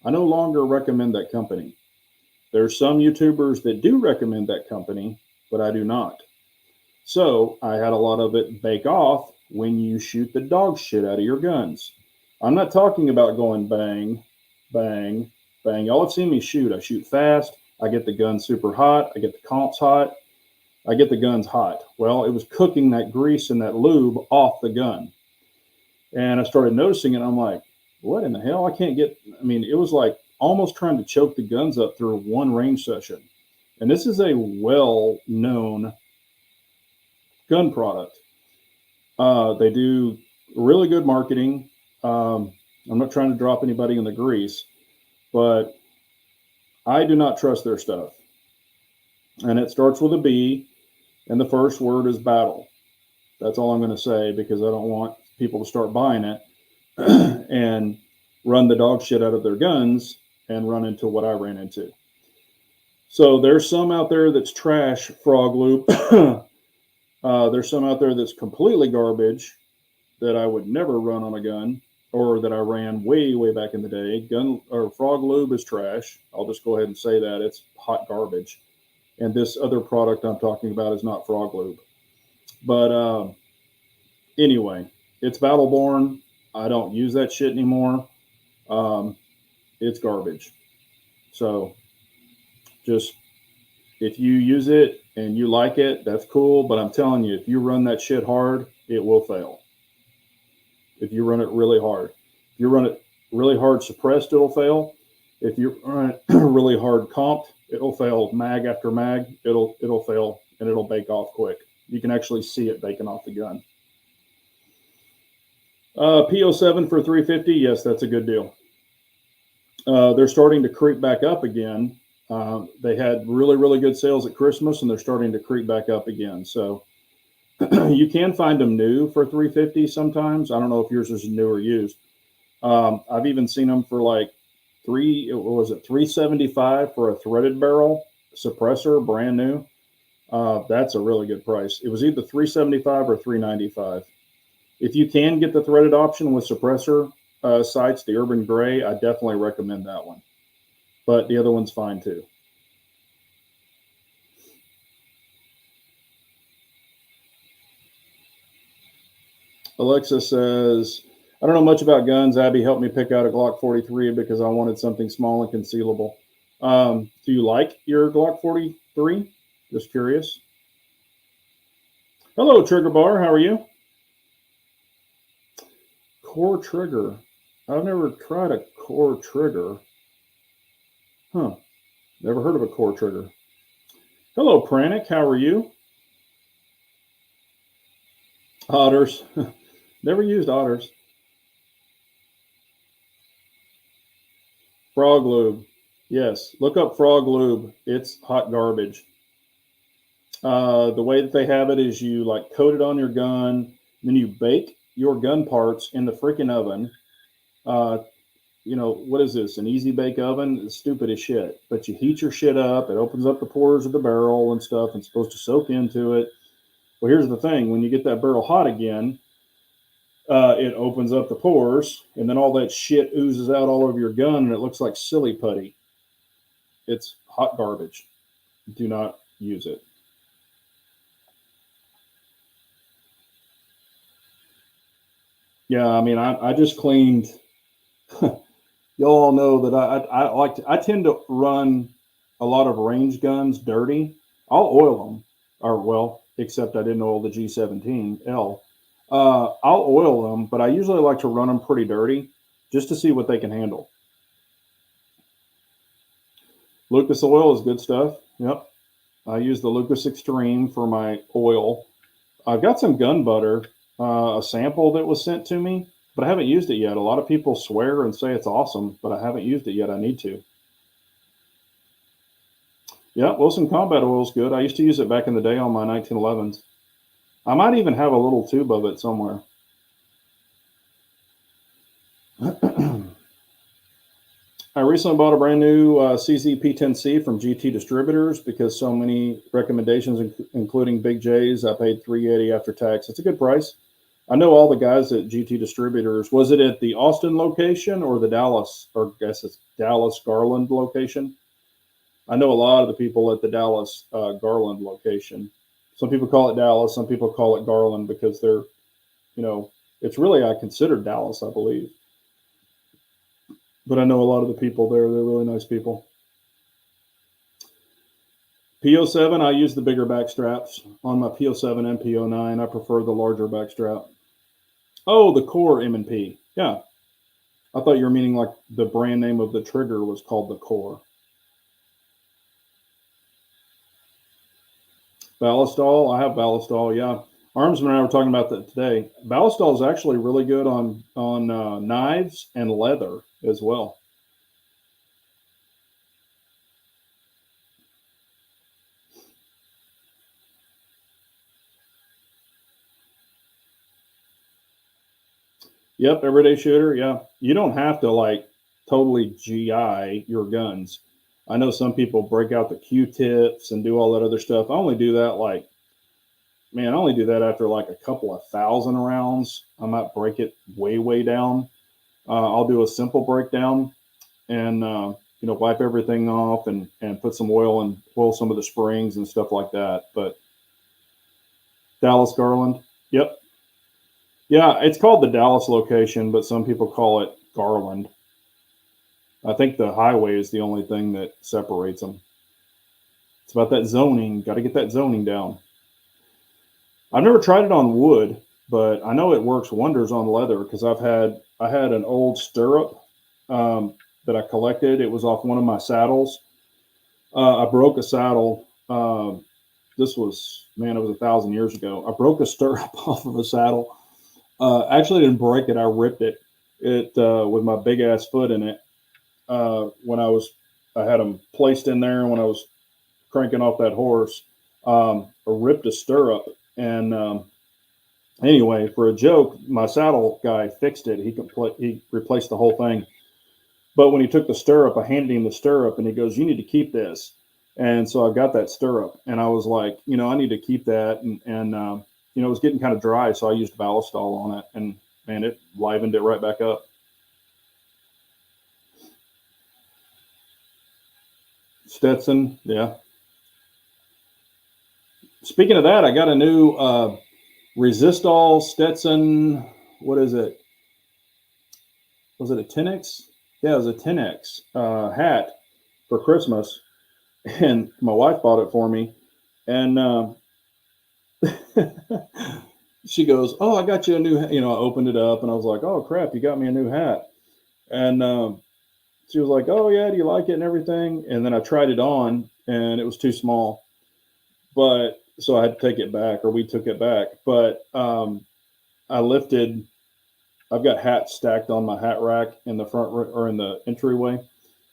I no longer recommend that company. There's some YouTubers that do recommend that company, but I do not. So I had a lot of it bake off when you shoot the dog shit out of your guns. I'm not talking about going bang, bang, bang. Y'all have seen me shoot. I shoot fast. I get the gun super hot. I get the comps hot. I get the guns hot. Well, it was cooking that grease and that lube off the gun. And I started noticing it. I'm like, what in the hell? I can't get, I mean, it was like almost trying to choke the guns up through one range session. And this is a well-known gun product. They do really good marketing. I'm not trying to drop anybody in the grease, but I do not trust their stuff. And it starts with a B, and the first word is battle. That's all I'm going to say, because I don't want people to start buying it and run the dog shit out of their guns and run into what I ran into. So there's some out there that's trash frog lube. There's some out there that's completely garbage that I would never run on a gun, or that I ran way back in the day. Gun or frog lube is trash. I'll just go ahead and say that. It's hot garbage. And this other product I'm talking about is not frog lube. But anyway, it's Battleborn. I don't use that shit anymore. It's garbage. So just, if you use it and you like it, that's cool. But I'm telling you, if you run that shit hard, it will fail. If you run it really hard. If you run it really hard suppressed, it'll fail. If you run it really hard comped, it'll fail mag after mag. It'll fail, and it'll bake off quick. You can actually see it baking off the gun. P07 for 350, yes, that's a good deal. They're starting to creep back up again. They had really good sales at Christmas, and they're starting to creep back up again. So you can find them new for 350 sometimes. I don't know if yours is new or used. I've even seen them for like $375 for a threaded barrel suppressor, brand new. That's a really good price. It was either $375 or $395. If you can get the threaded option with suppressor sights, the Urban Gray, I definitely recommend that one. But the other one's fine too. Alexa says, I don't know much about guns. Abby helped me pick out a Glock 43 because I wanted something small and concealable. Do you like your Glock 43? Just curious. Hello, Trigger Bar. How are you? Core trigger. I've never tried a core trigger. Huh. Never heard of a core trigger. Hello, Pranic. How are you? Otters. Never used otters. Frog lube. Yes. Look up frog lube. It's hot garbage. The way that they have it is you like coat it on your gun, then you bake your gun parts in the freaking oven. Uh, what is this? An easy bake oven? It's stupid as shit. But you heat your shit up. It opens up the pores of the barrel and stuff. And it's supposed to soak into it. Well, here's the thing: when you get that barrel hot again, it opens up the pores, and then all that shit oozes out all over your gun, and it looks like silly putty. It's hot garbage. Do not use it. Yeah, I mean, I just cleaned. Y'all know that I tend to run a lot of range guns dirty. I'll oil them, or well, except I didn't oil the G17L. I'll oil them, but I usually like to run them pretty dirty just to see what they can handle. Lucas oil is good stuff. Yep. I use the Lucas Extreme for my oil. I've got some gun butter, a sample that was sent to me, but I haven't used it yet. A lot of people swear and say it's awesome, but I haven't used it yet. I need to. Yeah, Wilson Combat Oil is good. I used to use it back in the day on my 1911s. I might even have a little tube of it somewhere. I recently bought a brand new CZ P10C from GT Distributors because so many recommendations, including Big J's. I paid $380 after tax. It's a good price. I know all the guys at GT Distributors. Was it at the Austin location or the Dallas, or I guess it's Dallas Garland location? I know a lot of the people at the Dallas Garland location. Some people call it Dallas. Some people call it Garland because they're, it's really, I consider Dallas, I believe. But I know a lot of the people there. They're really nice people. PO7, I use the bigger back straps on my PO7 and PO9. I prefer the larger back strap. Oh, the Core M&P. Yeah. I thought you were meaning like the brand name of the trigger was called the Core. Ballistol, I have Ballistol, yeah. Armsman and I were talking about that today. Ballistol is actually really good on knives and leather as well. Yep, everyday shooter. Yeah, you don't have to like totally GI your guns. I know some people break out the Q-tips and do all that other stuff. I only do that I only do that after like a couple of thousand rounds. I might break it way down. I'll do a simple breakdown and wipe everything off and put some oil and oil some of the springs and stuff like that. But Dallas Garland, yep. Yeah, it's called the Dallas location, but some people call it Garland. I think the highway is the only thing that separates them. It's about that zoning. Got to get that zoning down. I've never tried it on wood, but I know it works wonders on leather because I had an old stirrup that I collected. It was off one of my saddles. I broke a saddle. This was, man, it was 1,000 years ago. I broke a stirrup off of a saddle. Actually, didn't break it. I ripped it. With my big ass foot in it. When I had them placed in there when I was cranking off that horse. I ripped a stirrup, and anyway, for a joke, my saddle guy fixed it. He replaced the whole thing. But when he took the stirrup, I handed him the stirrup, and he goes, "You need to keep this." And so I got that stirrup, and I was like, I need to keep that, and it was getting kind of dry, so I used Ballistol on it, and man, it livened it right back up. Stetson, yeah. Speaking of that, I got a new Resistol Stetson. What is it? Was it a 10X? Yeah, it was a 10X hat for Christmas, and my wife bought it for me. And she goes, "Oh, I got you a new." I opened it up and I was like, "Oh crap, you got me a new hat." And she was like, "Oh yeah, do you like it and everything?" And then I tried it on, and it was too small. But so I had to take it back, or we took it back. But I lifted. I've got hats stacked on my hat rack in the front or in the entryway.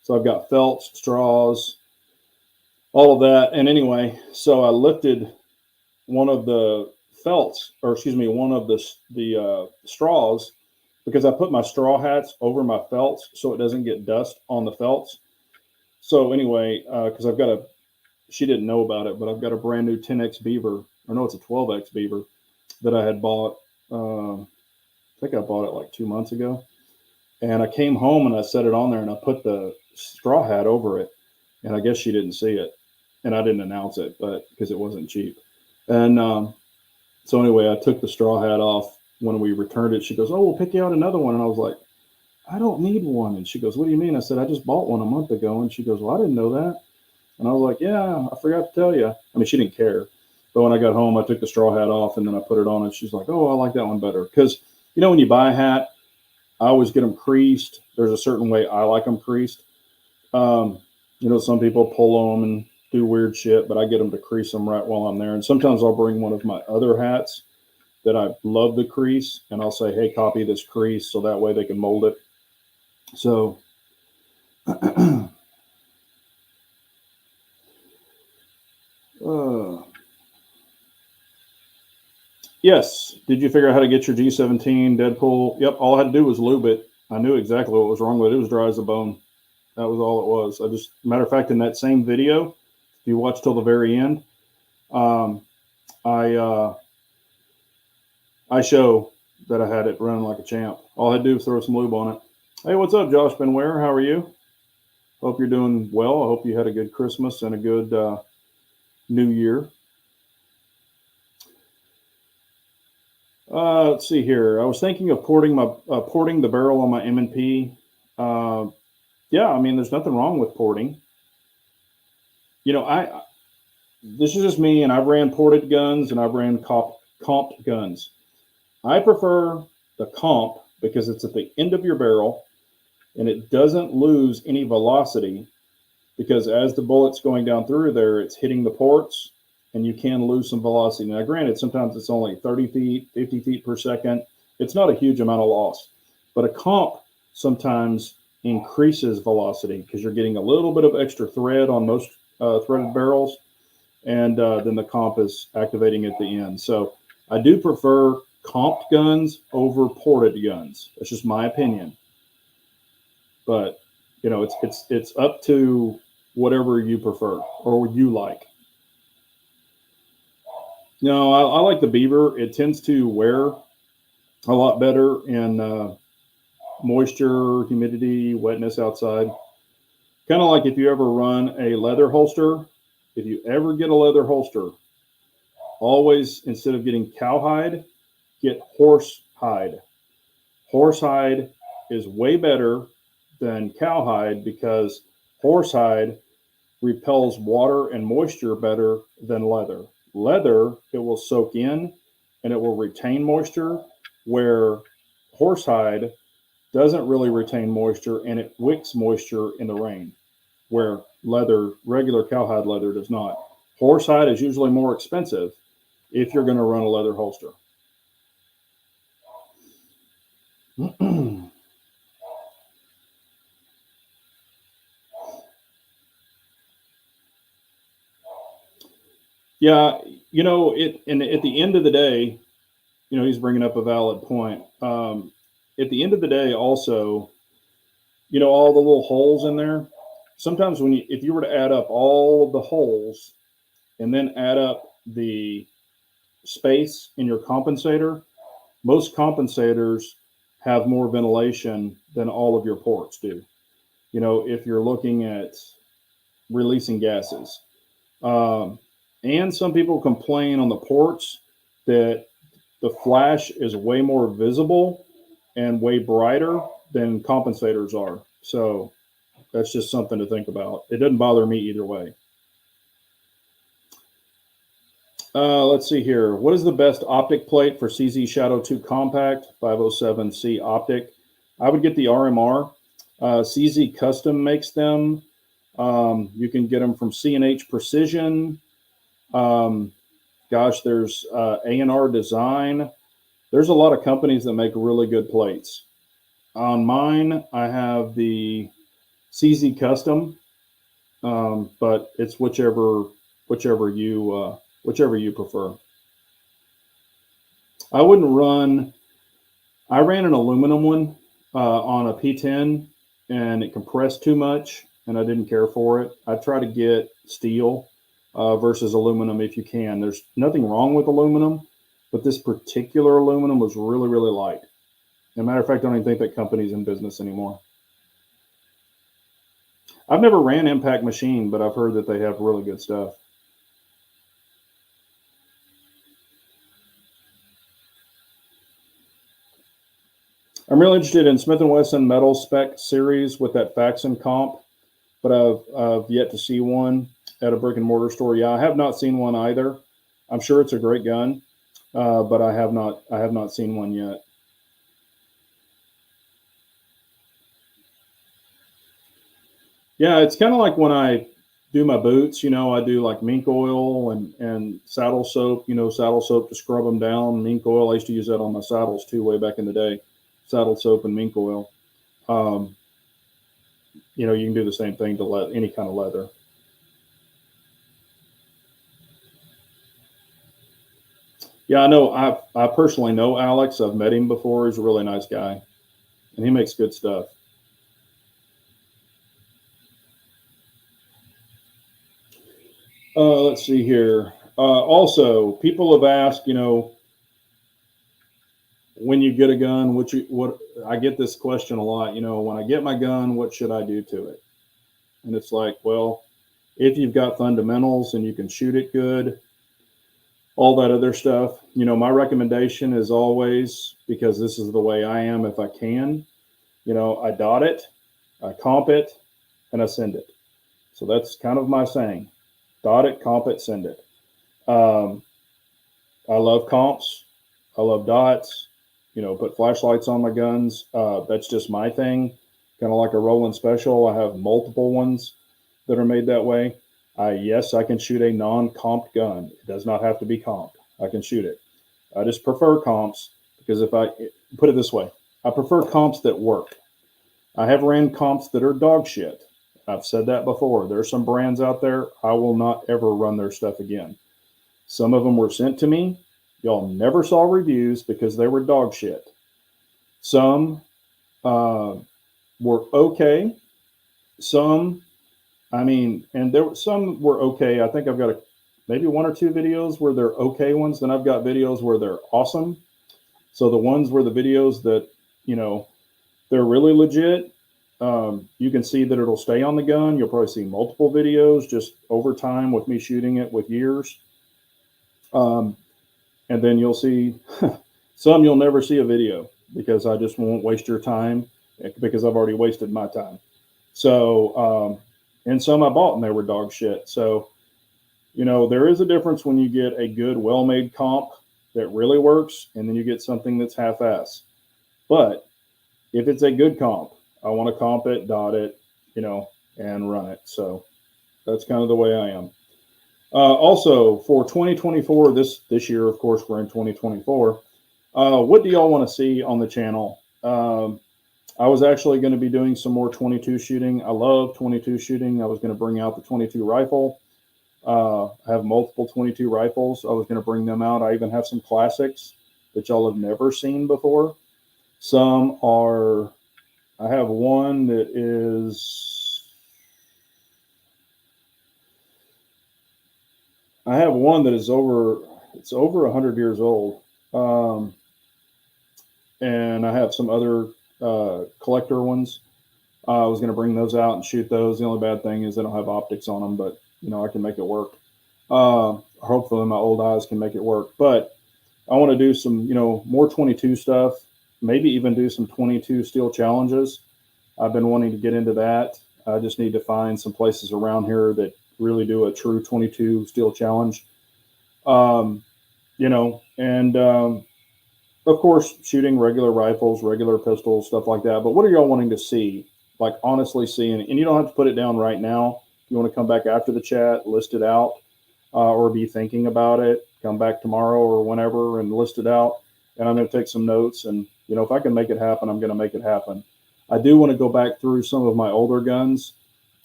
So I've got felts, straws, all of that. And anyway, so I lifted one of the felts, or excuse me, one of the straws, because I put my straw hats over my felts so it doesn't get dust on the felts. So anyway, because I've got she didn't know about it, but I've got a brand new 10X Beaver, or no, it's a 12X Beaver that I had bought. I think I bought it like 2 months ago. And I came home and I set it on there and I put the straw hat over it. And I guess she didn't see it. And I didn't announce it, but because it wasn't cheap. And so anyway, I took the straw hat off. When we returned it, she goes, "Oh, we'll pick you out another one." And I was like, "I don't need one." And she goes, "What do you mean?" I said, "I just bought one a month ago." And she goes, "Well, I didn't know that." And I was like, "Yeah, I forgot to tell you." I mean, she didn't care. But when I got home, I took the straw hat off and then I put it on. And she's like, "Oh, I like that one better." Because, when you buy a hat, I always get them creased. There's a certain way I like them creased. Some people pull them and do weird shit, but I get them to crease them right while I'm there. And sometimes I'll bring one of my other hats that I love the crease, and I'll say, "Hey, copy this crease," so that way they can mold it. So, yes. Did you figure out how to get your G17 Deadpool? Yep. All I had to do was lube it. I knew exactly what was wrong with it. It was dry as a bone. That was all it was. Matter of fact, in that same video, if you watch till the very end, I show that I had it running like a champ. All I had to do was throw some lube on it. Hey, what's up, Josh Benware? How are you? Hope you're doing well. I hope you had a good Christmas and a good New Year. Let's see here. I was thinking of porting the barrel on my M&P. Yeah, I mean, there's nothing wrong with porting. This is just me, and I've ran ported guns and I've ran comped guns. I prefer the comp because it's at the end of your barrel and it doesn't lose any velocity, because as the bullet's going down through there, it's hitting the ports and you can lose some velocity. Now, granted, sometimes it's only 30 feet, 50 feet per second. It's not a huge amount of loss, but a comp sometimes increases velocity because you're getting a little bit of extra thread on most threaded barrels, and then the comp is activating at the end. So I do prefer comped guns over ported guns. That's just my opinion. But it's up to whatever you prefer or you like. I like the Beaver. It tends to wear a lot better in moisture, humidity, wetness outside. Kind of like if you ever run a leather holster. If you ever get a leather holster, always, instead of getting cowhide, get horse hide. Horsehide is way better than cowhide because horsehide repels water and moisture better than leather. Leather, it will soak in and it will retain moisture, where horsehide doesn't really retain moisture and it wicks moisture in the rain, where regular cowhide leather does not. Horsehide is usually more expensive if you're going to run a leather holster. Yeah, and at the end of the day, he's bringing up a valid point. At the end of the day, also, all the little holes in there. Sometimes if you were to add up all of the holes and then add up the space in your compensator, most compensators have more ventilation than all of your ports do. If you're looking at releasing gases. And some people complain on the ports that the flash is way more visible and way brighter than compensators are. So that's just something to think about. It doesn't bother me either way. Let's see here. What is the best optic plate for CZ Shadow 2 Compact 507C optic? I would get the RMR. CZ Custom makes them. You can get them from C&H Precision. Gosh, there's A&R Design. There's a lot of companies that make really good plates. On mine, I have the CZ Custom, but it's whichever you prefer. I wouldn't run. I ran an aluminum one on a P10, and it compressed too much, and I didn't care for it. I try to get steel versus aluminum if you can. There's nothing wrong with aluminum, but this particular aluminum was really, really light. As a matter of fact, I don't even think that company's in business anymore. I've never ran Impact Machine, but I've heard that they have really good stuff. I'm really interested in Smith & Wesson Metal Spec series with that Faxon comp, but I've yet to see one at a brick and mortar store. Yeah, I have not seen one either. I'm sure it's a great gun, but I have not seen one yet. Yeah, it's kind of like when I do my boots, I do like mink oil and saddle soap, saddle soap to scrub them down. Mink oil, I used to use that on my saddles too, way back in the day. Saddle soap and mink oil. You can do the same thing to any kind of leather. Yeah, I know. I personally know Alex. I've met him before. He's a really nice guy, and he makes good stuff. Let's see here. Also, people have asked, when you get a gun, what I get this question a lot. When I get my gun, what should I do to it? And it's like, well, if you've got fundamentals and you can shoot it good, all that other stuff, my recommendation is always, because this is the way I am, if I can, I dot it, I comp it, and I send it. So that's kind of my saying: dot it, comp it, send it. I love comps. I love dots. Put flashlights on my guns. That's just my thing. Kind of like a Roland Special. I have multiple ones that are made that way. Yes, I can shoot a non-comped gun. It does not have to be comped. I can shoot it. I just prefer comps because if I put it this way, I prefer comps that work. I have ran comps that are dog shit. I've said that before. There's some brands out there, I will not ever run their stuff again. Some of them were sent to me. Y'all never saw reviews because they were dog shit. Some were okay. Some, and some were okay. I think I've got maybe one or two videos where they're okay ones. Then I've got videos where they're awesome. So the ones where the videos that, they're really legit, you can see that it'll stay on the gun. You'll probably see multiple videos just over time with me shooting it with years. And then you'll see some you'll never see a video because I just won't waste your time because I've already wasted my time. So, and some I bought and they were dog shit. So, there is a difference when you get a good, well-made comp that really works, and then you get something that's half-ass. But if it's a good comp, I want to comp it, dot it, and run it. So that's kind of the way I am. Also, for 2024, this year, of course, we're in 2024. What do y'all want to see on the channel? I was actually going to be doing some more 22 shooting. I love 22 shooting. I was going to bring out the 22 rifle. I have multiple 22 rifles. I was going to bring them out. I even have some classics that y'all have never seen before. Some are, I have one that is, it's over 100 years old. And I have some other collector ones. I was going to bring those out and shoot those. The only bad thing is they don't have optics on them, but I can make it work. Hopefully my old eyes can make it work. But I want to do some, more 22 stuff, maybe even do some 22 steel challenges. I've been wanting to get into that. I just need to find some places around here that really do a true 22 steel challenge. Um, and of course, shooting regular rifles, regular pistols, stuff like that. But what are y'all wanting to see? Like, honestly, seeing, and you don't have to put it down right now. If you want to come back after the chat, list it out, or be thinking about it, come back tomorrow or whenever and list it out. And I'm going to take some notes. And, if I can make it happen, I'm going to make it happen. I do want to go back through some of my older guns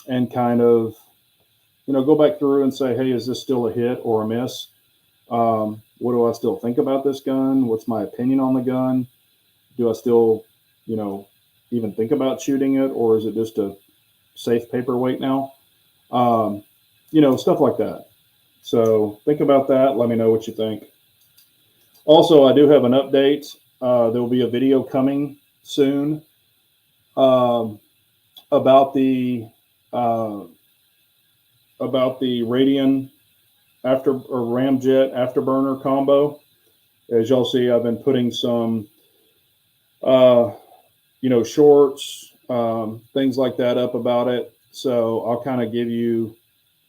and kind of, go back through and say, hey, is this still a hit or a miss? What do I still think about this gun? What's my opinion on the gun? Do I still, even think about shooting it, or is it just a safe paperweight now? Stuff like that. So think about that. Let me know what you think. Also, I do have an update. There will be a video coming soon about the Radian Ramjet afterburner combo. As y'all see, I've been putting some, shorts, things like that up about it. So I'll kind of give you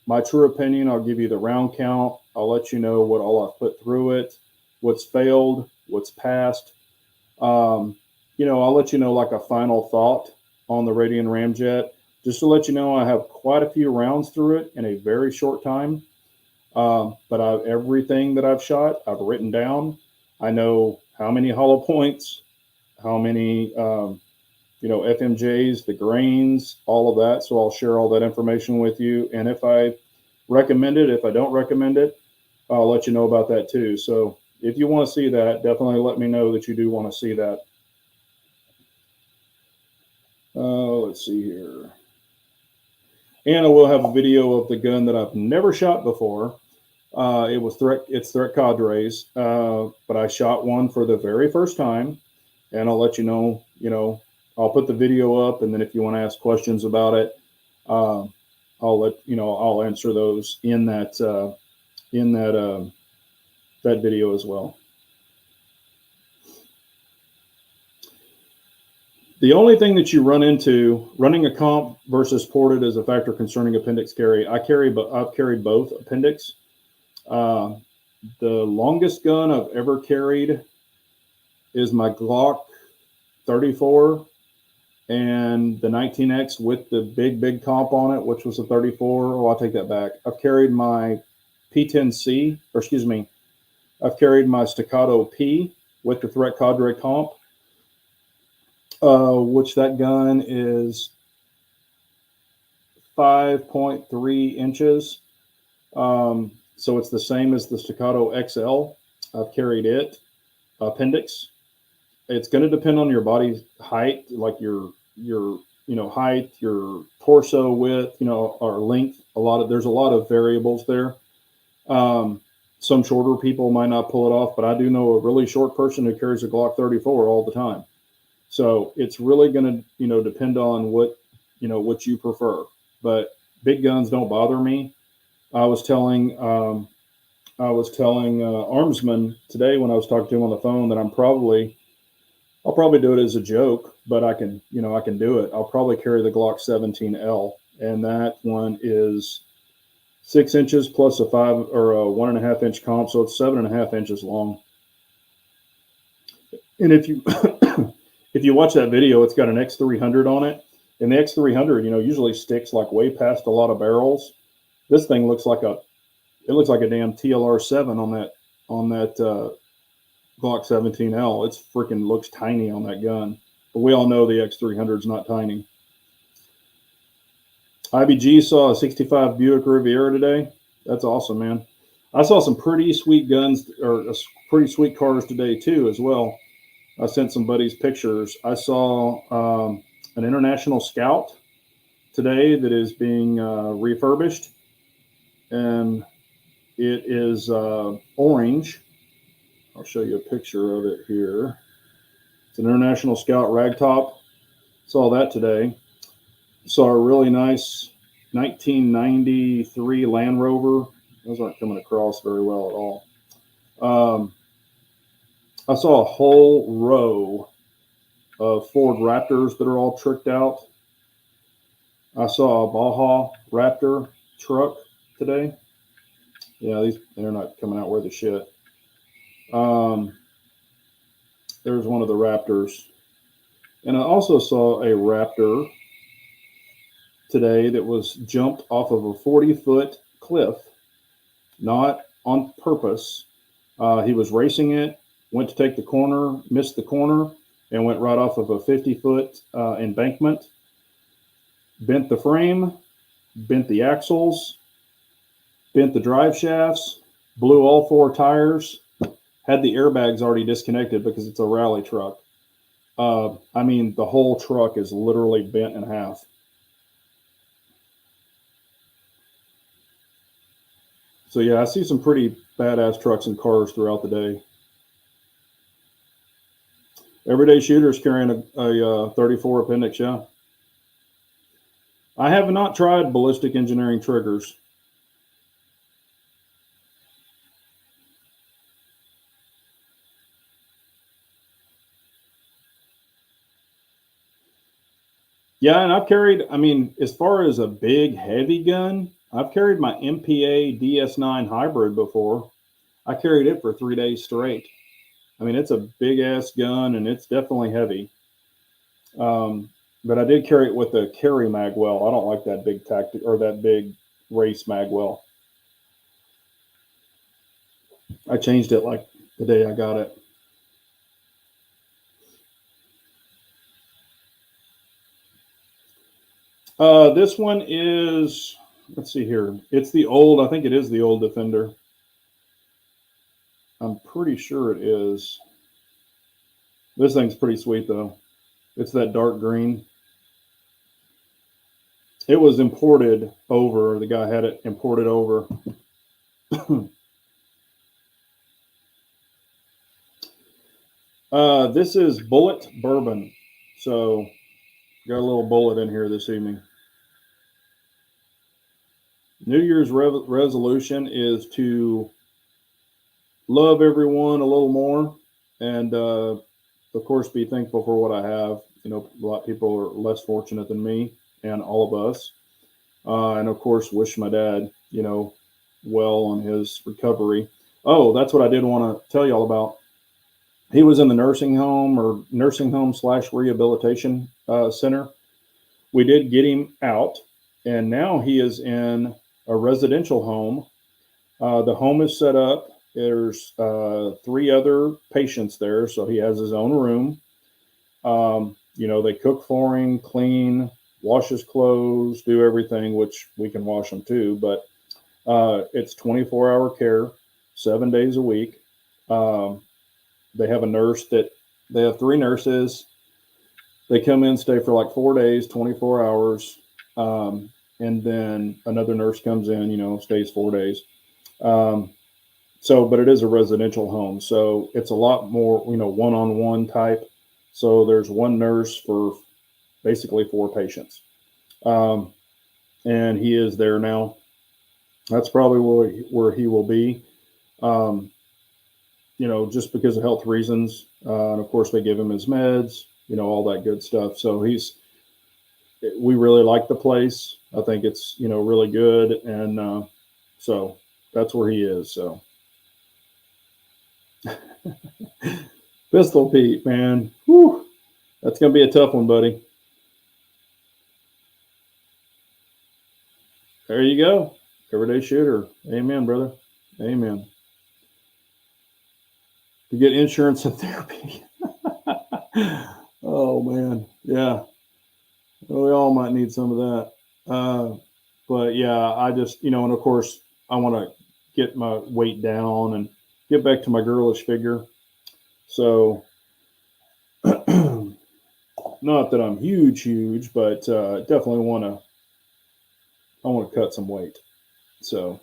my true opinion. I'll give you the round count. I'll let you know what all I've put through it, what's failed, what's passed. I'll let you know like a final thought on the Radian Ramjet. Just to let you know, I have quite a few rounds through it in a very short time. But everything that I've shot, I've written down. I know how many hollow points, how many, FMJs, the grains, all of that. So I'll share all that information with you. And if I recommend it, if I don't recommend it, I'll let you know about that too. So if you want to see that, definitely let me know that you do want to see that. Let's see here. And I will have a video of the gun that I've never shot before. It's Threat Cadres, but I shot one for the very first time, and I'll let you know, I'll put the video up, and then if you want to ask questions about it, I'll answer those in that video as well. The only thing that you run into running a comp versus ported is a factor concerning appendix carry. I've carried both appendix. The longest gun I've ever carried is my Glock 34 and the 19X with the big comp on it, which was a 34. Oh, I'll take that back. I've carried my P10C, or excuse me, I've carried my Staccato P with the Threat Cadre comp, which that gun is 5.3 inches. So it's the same as the Staccato XL. I've carried it. Appendix. It's going to depend on your body height, like your height, your torso width, or length. There's a lot of variables there. Some shorter people might not pull it off, but I do know a really short person who carries a Glock 34 all the time. So it's really going to, depend on what you prefer. But big guns don't bother me. I was telling Armsman today when I was talking to him on the phone that I'll probably do it as a joke, but I can do it. I'll probably carry the Glock 17L, and that one is 6 inches plus a 1.5 inch comp, so it's 7.5 inches long. And if you if you watch that video, it's got an X300 on it, and the X300, usually sticks like way past a lot of barrels. This thing looks like a damn TLR7 on that Glock 17L. It's freaking looks tiny on that gun, but we all know the X300 is not tiny. IBG saw a 65 Buick Riviera today. That's awesome, man. I saw some pretty sweet guns or pretty sweet cars today too, as well. I sent some buddies pictures. I saw an International Scout today that is being refurbished, and it is orange. I'll show you a picture of it here. It's an International Scout ragtop. Saw that today. Saw a really nice 1993 Land Rover. Those aren't coming across very well at all. I saw a whole row of Ford Raptors that are all tricked out. I saw a Baja Raptor truck today. Yeah, they're not coming out worth a shit. There's one of the Raptors. And I also saw a Raptor today that was jumped off of a 40-foot cliff, not on purpose. He was racing it, went to take the corner, missed the corner, and went right off of a 50-foot embankment, bent the frame, bent the axles, bent the drive shafts, blew all four tires, had the airbags already disconnected because it's a rally truck. I mean, the whole truck is literally bent in half. So yeah, I see some pretty badass trucks and cars throughout the day. Everyday shooters carrying a 34 appendix, yeah. I have not tried ballistic engineering triggers. Yeah, and I've carried, I mean, as far as a big, heavy gun, I've carried my MPA DS9 hybrid before. I carried it for 3 days straight. I mean, it's a big ass gun and it's definitely heavy. But I did carry it with a carry magwell. I don't like that big tactic or that big race magwell. I changed it like the day I got it. This one is, let's see here. It's the old, I think it is the old Defender. I'm pretty sure it is. This thing's pretty sweet though. It's that dark green. It was imported over. The guy had it imported over. This is Bullet Bourbon. So, got a little bullet in here this evening. New Year's resolution is to love everyone a little more and, of course, be thankful for what I have. You know, a lot of people are less fortunate than me and all of us. And, of course, wish my dad, you know, well on his recovery. Oh, that's what I did want to tell y'all about. He was in the nursing home / rehabilitation center. We did get him out, and now he is in a residential home. The home is set up. There's 3 other patients there, so he has his own room. You know, they cook for him, clean, wash his clothes, do everything, which we can wash them too. But it's 24-hour care, 7 days a week. They have a nurse they have 3 nurses. They come in, stay for like 4 days, 24 hours. And then another nurse comes in, you know, stays 4 days. But it is a residential home. So it's a lot more, you know, one-on-one type. So there's one nurse for basically 4 patients. And he is there now. That's probably where he will be. You know, just because of health reasons. And of course, they give him his meds, you know, all that good stuff. So we really like the place. I think it's, you know, really good. And so that's where he is. So Pistol Pete, man. Whew. That's going to be a tough one, buddy. There you go. Everyday shooter. Amen, brother. Amen. To get insurance and therapy. Oh, man. Yeah. Well, we all might need some of that. But yeah, I just, you know, and of course, I want to get my weight down and get back to my girlish figure. So, not that I'm huge, but definitely I want to cut some weight. So,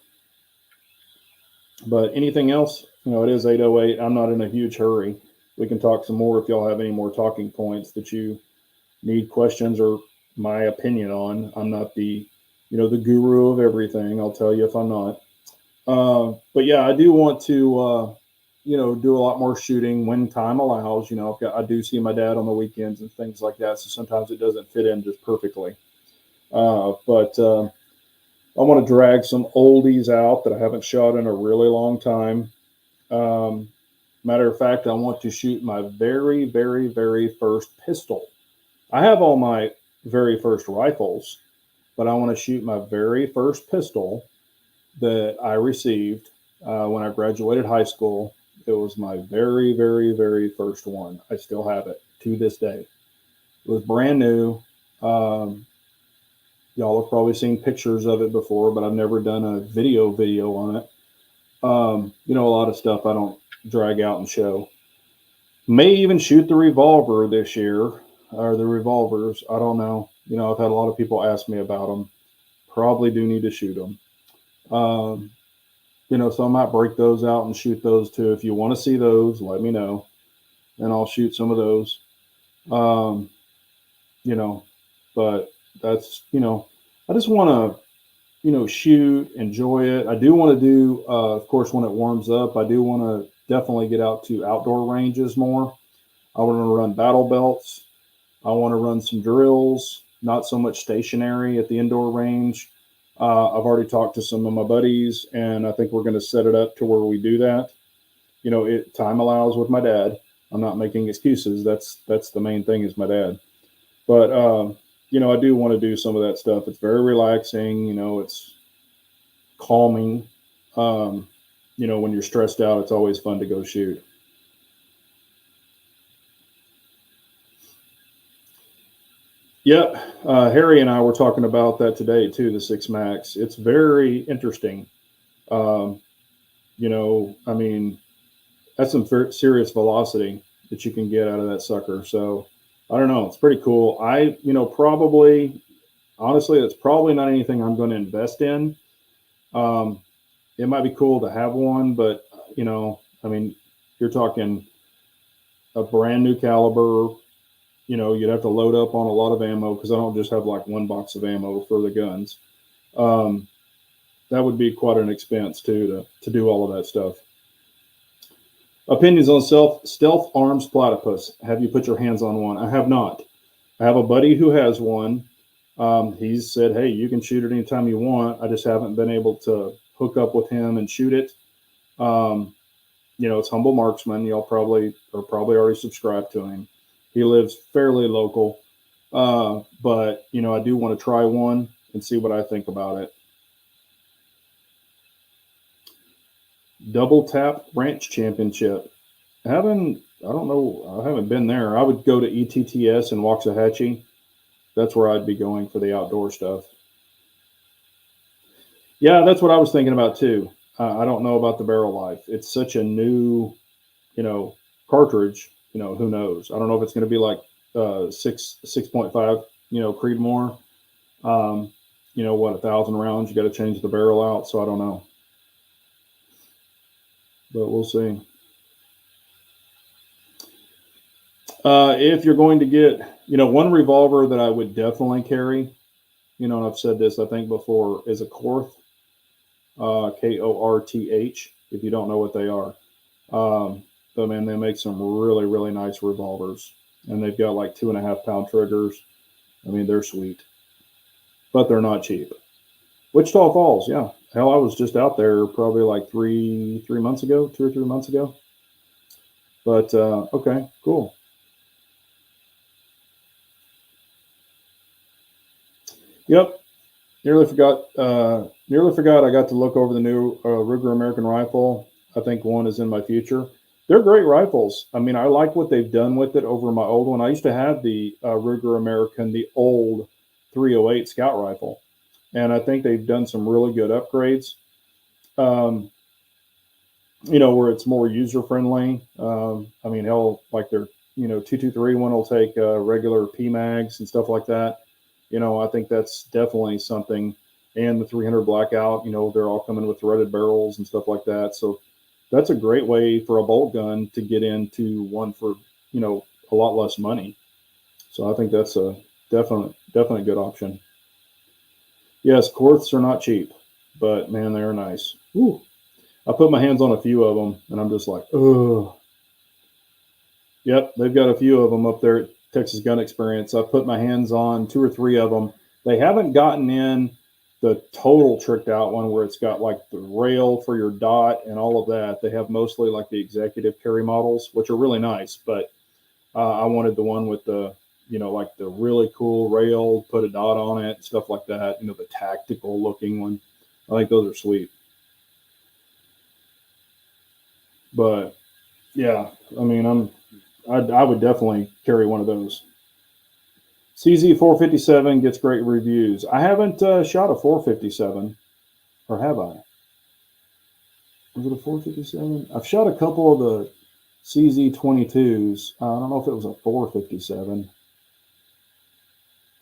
but anything else? You know, it is 8:08. I'm not in a huge hurry. We can talk some more if y'all have any more talking points that you need questions or my opinion on. I'm not the, you know, the guru of everything. I'll tell you if I'm not. But yeah, I do want to do a lot more shooting when time allows. I do see my dad on the weekends and things like that. So sometimes it doesn't fit in just perfectly. But I want to drag some oldies out that I haven't shot in a really long time. Um, Matter of fact, I want to shoot my very, very, very first pistol. I have all my very first rifles, but I want to shoot my very first pistol that I received when I graduated high school. It was my very, very, very first one. I still have it to this day. It was brand new. Um, y'all have probably seen pictures of it before, but I've never done a video on it. A lot of stuff I don't drag out and show. May even shoot the revolver this year, or the revolvers. I don't know. I've had a lot of people ask me about them. Probably do need to shoot them. Um, so I might break those out and shoot those too. If you want to see those, let me know, and I'll shoot some of those. Um, you know, but that's I just want to shoot, enjoy it. I do want to do, of course, when it warms up, I do want to definitely get out to outdoor ranges more. I want to run battle belts. I want to run some drills, not so much stationary at the indoor range. I've already talked to some of my buddies, and I think we're going to set it up to where we do that. Time allows with my dad. I'm not making excuses. That's the main thing is my dad. But I do want to do some of that stuff. It's very relaxing. It's calming. When you're stressed out, it's always fun to go shoot. Yep. Harry and I were talking about that today too, the Six Max. It's very interesting. Um, I mean, that's some serious velocity that you can get out of that sucker. So I don't know. It's pretty cool. Probably, honestly, it's probably not anything I'm going to invest in. Um, it might be cool to have one, but, I mean, you're talking a brand new caliber. You'd have to load up on a lot of ammo because I don't just have like one box of ammo for the guns. Um, that would be quite an expense too to do all of that stuff. Opinions on stealth arms platypus. Have you put your hands on one? I have not. I have a buddy who has one. He's said, "Hey, you can shoot it anytime you want." I just haven't been able to hook up with him and shoot it. Um, it's Humble Marksman. Y'all probably already subscribed to him. He lives fairly local, but I do want to try one and see what I think about it. Double Tap Ranch Championship. I don't know. I haven't been there. I would go to ETTS in Waxahachie. That's where I'd be going for the outdoor stuff. Yeah, that's what I was thinking about too. I don't know about the barrel life. It's such a new, cartridge. Who knows? I don't know if it's going to be like 6.5, Creedmoor. What 1,000 rounds? You got to change the barrel out. So I don't know, but we'll see. If you're going to get, one revolver that I would definitely carry, and I've said this I think before, is a Korth, Korth. If you don't know what they are. But man, they make some really, really nice revolvers, and they've got like 2.5 pound triggers. I mean, they're sweet, but they're not cheap. Wichita Falls, yeah. Hell, I was just out there probably like 2 or 3 months ago. But okay, cool. Yep, nearly forgot. Nearly forgot. I got to look over the new Ruger American rifle. I think one is in my future. They're great rifles. I mean, I like what they've done with it over my old one. I used to have the Ruger American, the old 308 Scout rifle, and I think they've done some really good upgrades. Um, where it's more user friendly. I mean, hell, like their 223 one will take regular P mags and stuff like that. I think that's definitely something. And the 300 blackout, they're all coming with threaded barrels and stuff like that. So that's a great way for a bolt gun to get into one for a lot less money. So I think that's a definitely good option. Yes, Korths are not cheap, but man, they're nice. Woo. I put my hands on a few of them, and I'm just like, oh, yep, they've got a few of them up there at Texas Gun Experience. I put my hands on 2 or 3 of them. They haven't gotten in the total tricked out one where it's got like the rail for your dot and all of that. They have mostly like the executive carry models, which are really nice. But I wanted the one with the, like the really cool rail, put a dot on it, stuff like that. The tactical looking one. I think those are sweet. But yeah, I mean, I would definitely carry one of those. CZ 457 gets great reviews. I haven't shot a 457, or have I? Was it a 457? I've shot a couple of the CZ 22s. I don't know if it was a 457.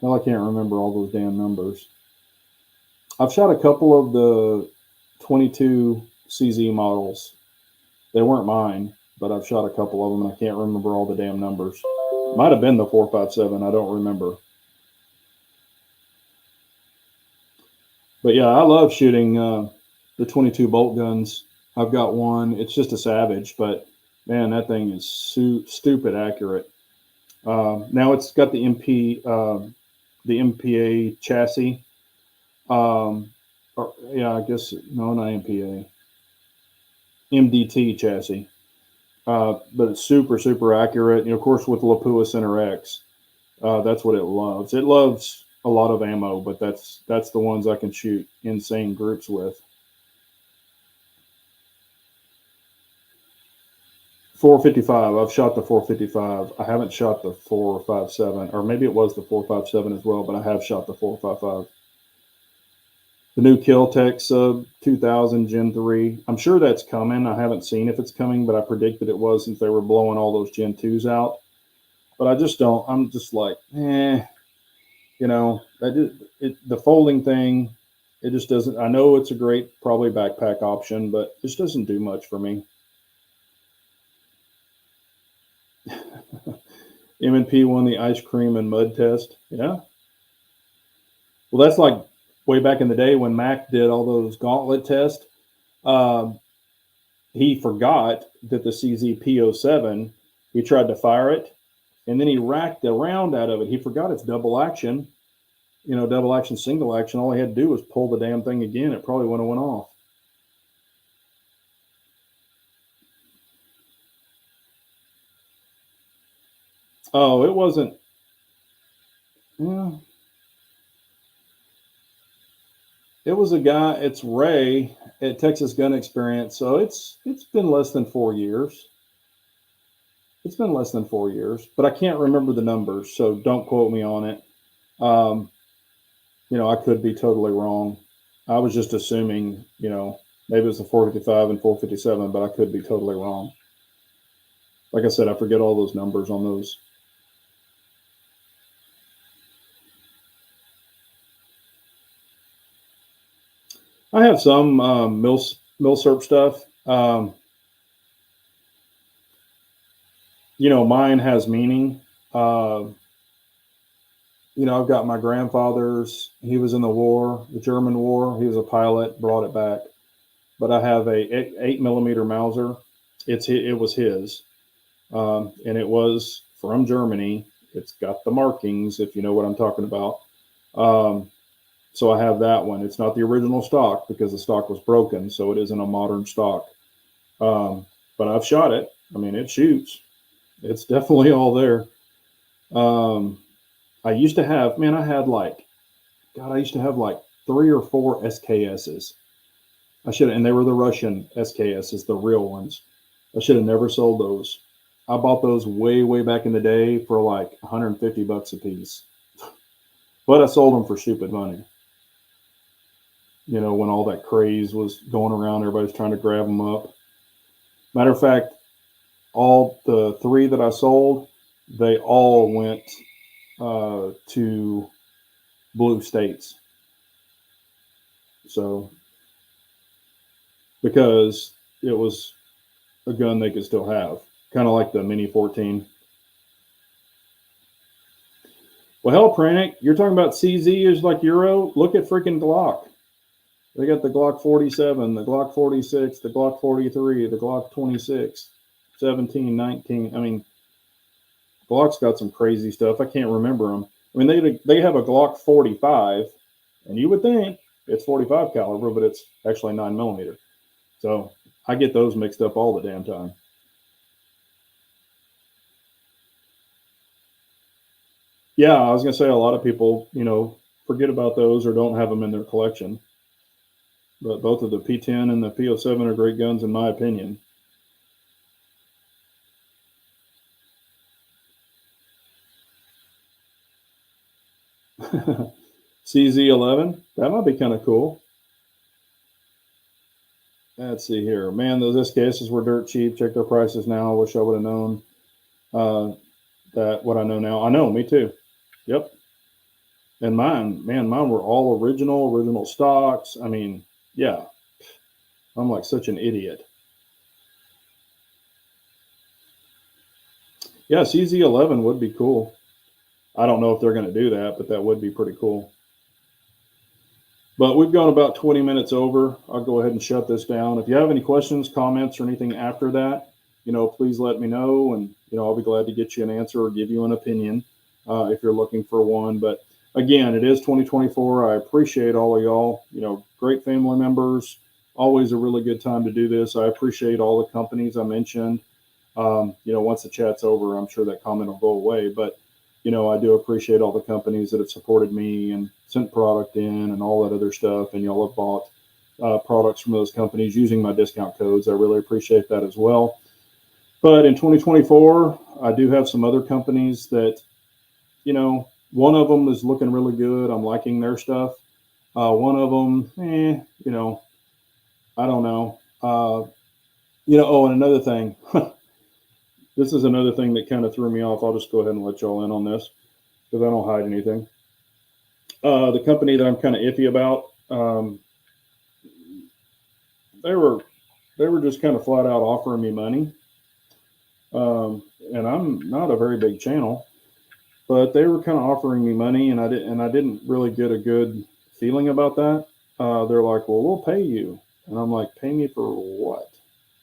Well, I can't remember all those damn numbers. I've shot a couple of the 22 CZ models. They weren't mine, but I've shot a couple of them, and I can't remember all the damn numbers. Might have been the 457. I don't remember. But yeah, I love shooting the 22 bolt guns. I've got one. It's just a Savage, but man, that thing is stupid accurate. Now it's got the the MPA chassis. Yeah, I guess no, not MPA, MDT chassis. But it's super accurate. Of course, with Lapua Center X, that's what it loves. It loves a lot of ammo, but that's the ones I can shoot insane groups with. 455. I've shot the 455. I haven't shot the 457, or maybe it was the 457 as well, but I have shot the 455. The new Kel-Tec Sub 2000 Gen 3. I'm sure that's coming. I haven't seen if it's coming, but I predicted it was since they were blowing all those Gen 2s out. But I just don't. I'm just like, the folding thing, it just doesn't. I know it's a great probably backpack option, but it just doesn't do much for me. M&P won the ice cream and mud test. Yeah. Well, that's like way back in the day when Mac did all those gauntlet tests. He forgot that the CZ-P07, he tried to fire it, and then he racked a round out of it. He forgot it's double action, double action, single action. All he had to do was pull the damn thing again. It probably wouldn't have went off. Oh, it wasn't. Yeah. It was a guy. It's Ray at Texas Gun Experience. So it's been less than 4 years. It's been less than 4 years, but I can't remember the numbers, so don't quote me on it. I could be totally wrong. I was just assuming, maybe it was the 455 and 457, but I could be totally wrong. Like I said, I forget all those numbers on those. I have some Milsurp stuff. Mine has meaning. I've got my grandfather's. He was in the war, the German war. He was a pilot, brought it back. But I have a 8mm Mauser. It was his, and it was from Germany. It's got the markings, if you know what I'm talking about. So I have that one. It's not the original stock because the stock was broken, so it isn't a modern stock. But I've shot it. I mean, it shoots. It's definitely all there. I used to have, man, I used to have like 3 or 4 SKSs. And they were the Russian SKSs, the real ones. I should have never sold those. I bought those way back in the day for like $150 a piece. But I sold them for stupid money. When all that craze was going around, everybody's trying to grab them up. Matter of fact, all the 3 that I sold, they all went to blue states. So, because it was a gun they could still have, kind of like the Mini 14. Well, hell, Pranic, you're talking about CZ is like Euro. Look at freaking Glock. They got the Glock 47, the Glock 46, the Glock 43, the Glock 26, 17, 19. I mean, Glock's got some crazy stuff. I can't remember them. I mean, they have a Glock 45, and you would think it's 45 caliber, but it's actually 9 millimeter. So I get those mixed up all the damn time. Yeah, I was gonna say a lot of people, forget about those or don't have them in their collection. But both of the P10 and the P07 are great guns in my opinion. CZ11, that might be kind of cool. Let's see here, man. Those SKSs were dirt cheap. Check their prices now. I wish I would have known that what I know now. I know, me too. Yep. And mine were all original stocks. I mean, yeah, I'm like such an idiot. Yeah, CZ11 would be cool. I don't know if they're going to do that, but that would be pretty cool. But we've gone about 20 minutes over. I'll go ahead and shut this down. If you have any questions, comments, or anything after that, please let me know, and I'll be glad to get you an answer or give you an opinion if you're looking for one. But again, it is 2024. I appreciate all of y'all. Great family members. Always a really good time to do this. I appreciate all the companies I mentioned. Once the chat's over, I'm sure that comment will go away. But I do appreciate all the companies that have supported me and sent product in and all that other stuff. And y'all have bought products from those companies using my discount codes. I really appreciate that as well. But in 2024, I do have some other companies that, one of them is looking really good. I'm liking their stuff. One of them, I don't know. Oh, and another thing. This is another thing that kind of threw me off. I'll just go ahead and let y'all in on this because I don't hide anything. The company that I'm kind of iffy about, they were just kind of flat out offering me money, and I'm not a very big channel, but they were kind of offering me money, and I didn't really get a good feeling about that. They're like, "Well, we'll pay you," and I'm like, "Pay me for what?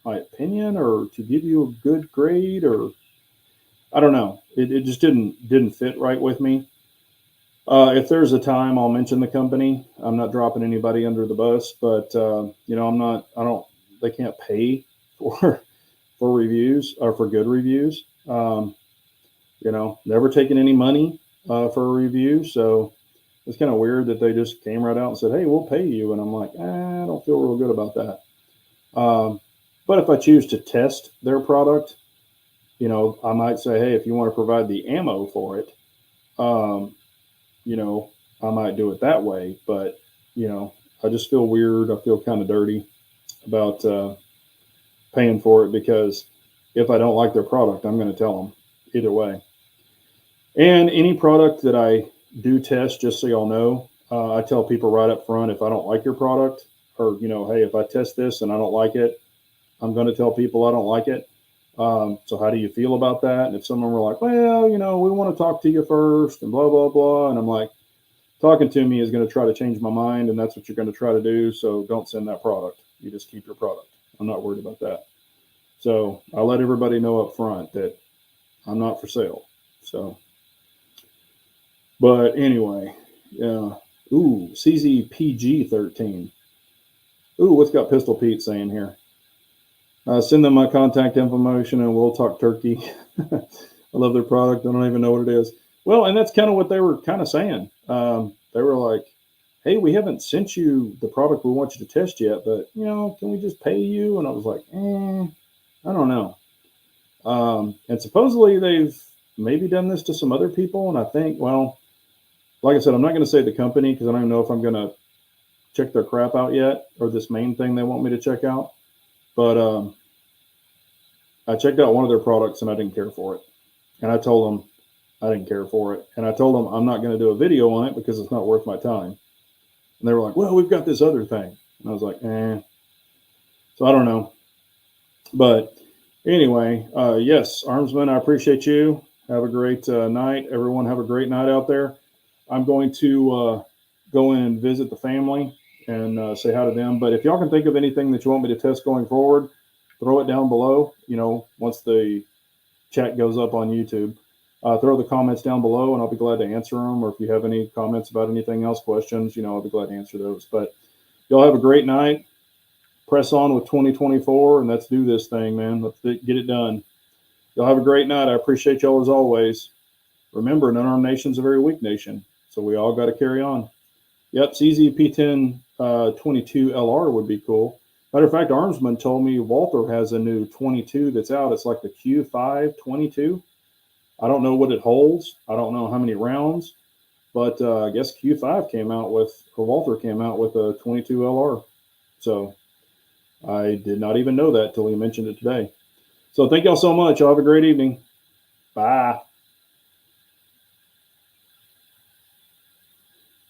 My opinion, or to give you a good grade, or I don't know. It just didn't fit right with me. If there's a time, I'll mention the company. I'm not dropping anybody under the bus, but I'm not. I don't. They can't pay for reviews or for good reviews. Never taken any money for a review, so it's kind of weird that they just came right out and said, "Hey, we'll pay you," and I'm like, I don't feel real good about that. But if I choose to test their product, I might say, hey, if you want to provide the ammo for it, I might do it that way. But, I just feel weird. I feel kind of dirty about paying for it because if I don't like their product, I'm going to tell them either way. And any product that I do test, just so y'all know, I tell people right up front if I don't like your product or, hey, if I test this and I don't like it, I'm going to tell people I don't like it. So how do you feel about that? And if someone were like, well, we want to talk to you first and blah, blah, blah. And I'm like, talking to me is going to try to change my mind. And that's what you're going to try to do. So don't send that product. You just keep your product. I'm not worried about that. So I let everybody know up front that I'm not for sale. So, but anyway, yeah. Ooh, CZPG 13. Ooh, what's got Pistol Pete saying here? Send them my contact information and we'll talk turkey. I love their product. I don't even know what it is. Well, and that's kind of what they were kind of saying. They were like, hey, we haven't sent you the product we want you to test yet, but, can we just pay you? And I was like, I don't know. And supposedly they've maybe done this to some other people. And I think, well, like I said, I'm not going to say the company because I don't even know if I'm going to check their crap out yet or this main thing they want me to check out. But I checked out one of their products and I didn't care for it. And I told them I didn't care for it. And I told them I'm not going to do a video on it because it's not worth my time. And they were like, well, we've got this other thing. And I was like, So I don't know. But anyway, yes, Armsman, I appreciate you. Have a great night. Everyone have a great night out there. I'm going to go and visit the family and say hi to them. But if y'all can think of anything that you want me to test going forward, throw it down below. Once the chat goes up on YouTube, throw the comments down below, and I'll be glad to answer them. Or if you have any comments about anything else, questions, I'll be glad to answer those. But y'all have a great night. Press on with 2024, and let's do this thing, man. Let's get it done. Y'all have a great night. I appreciate y'all as always. Remember, an unarmed nation's a very weak nation, so we all got to carry on. Yep, CZ P10 22 LR would be cool. Matter of fact, Armsman told me Walther has a new 22 that's out. It's like the Q5 22. I don't know what it holds. I don't know how many rounds, but I guess Q5 Walther came out with a 22 LR. So I did not even know that till he mentioned it today. So thank y'all so much. Y'all have a great evening. Bye.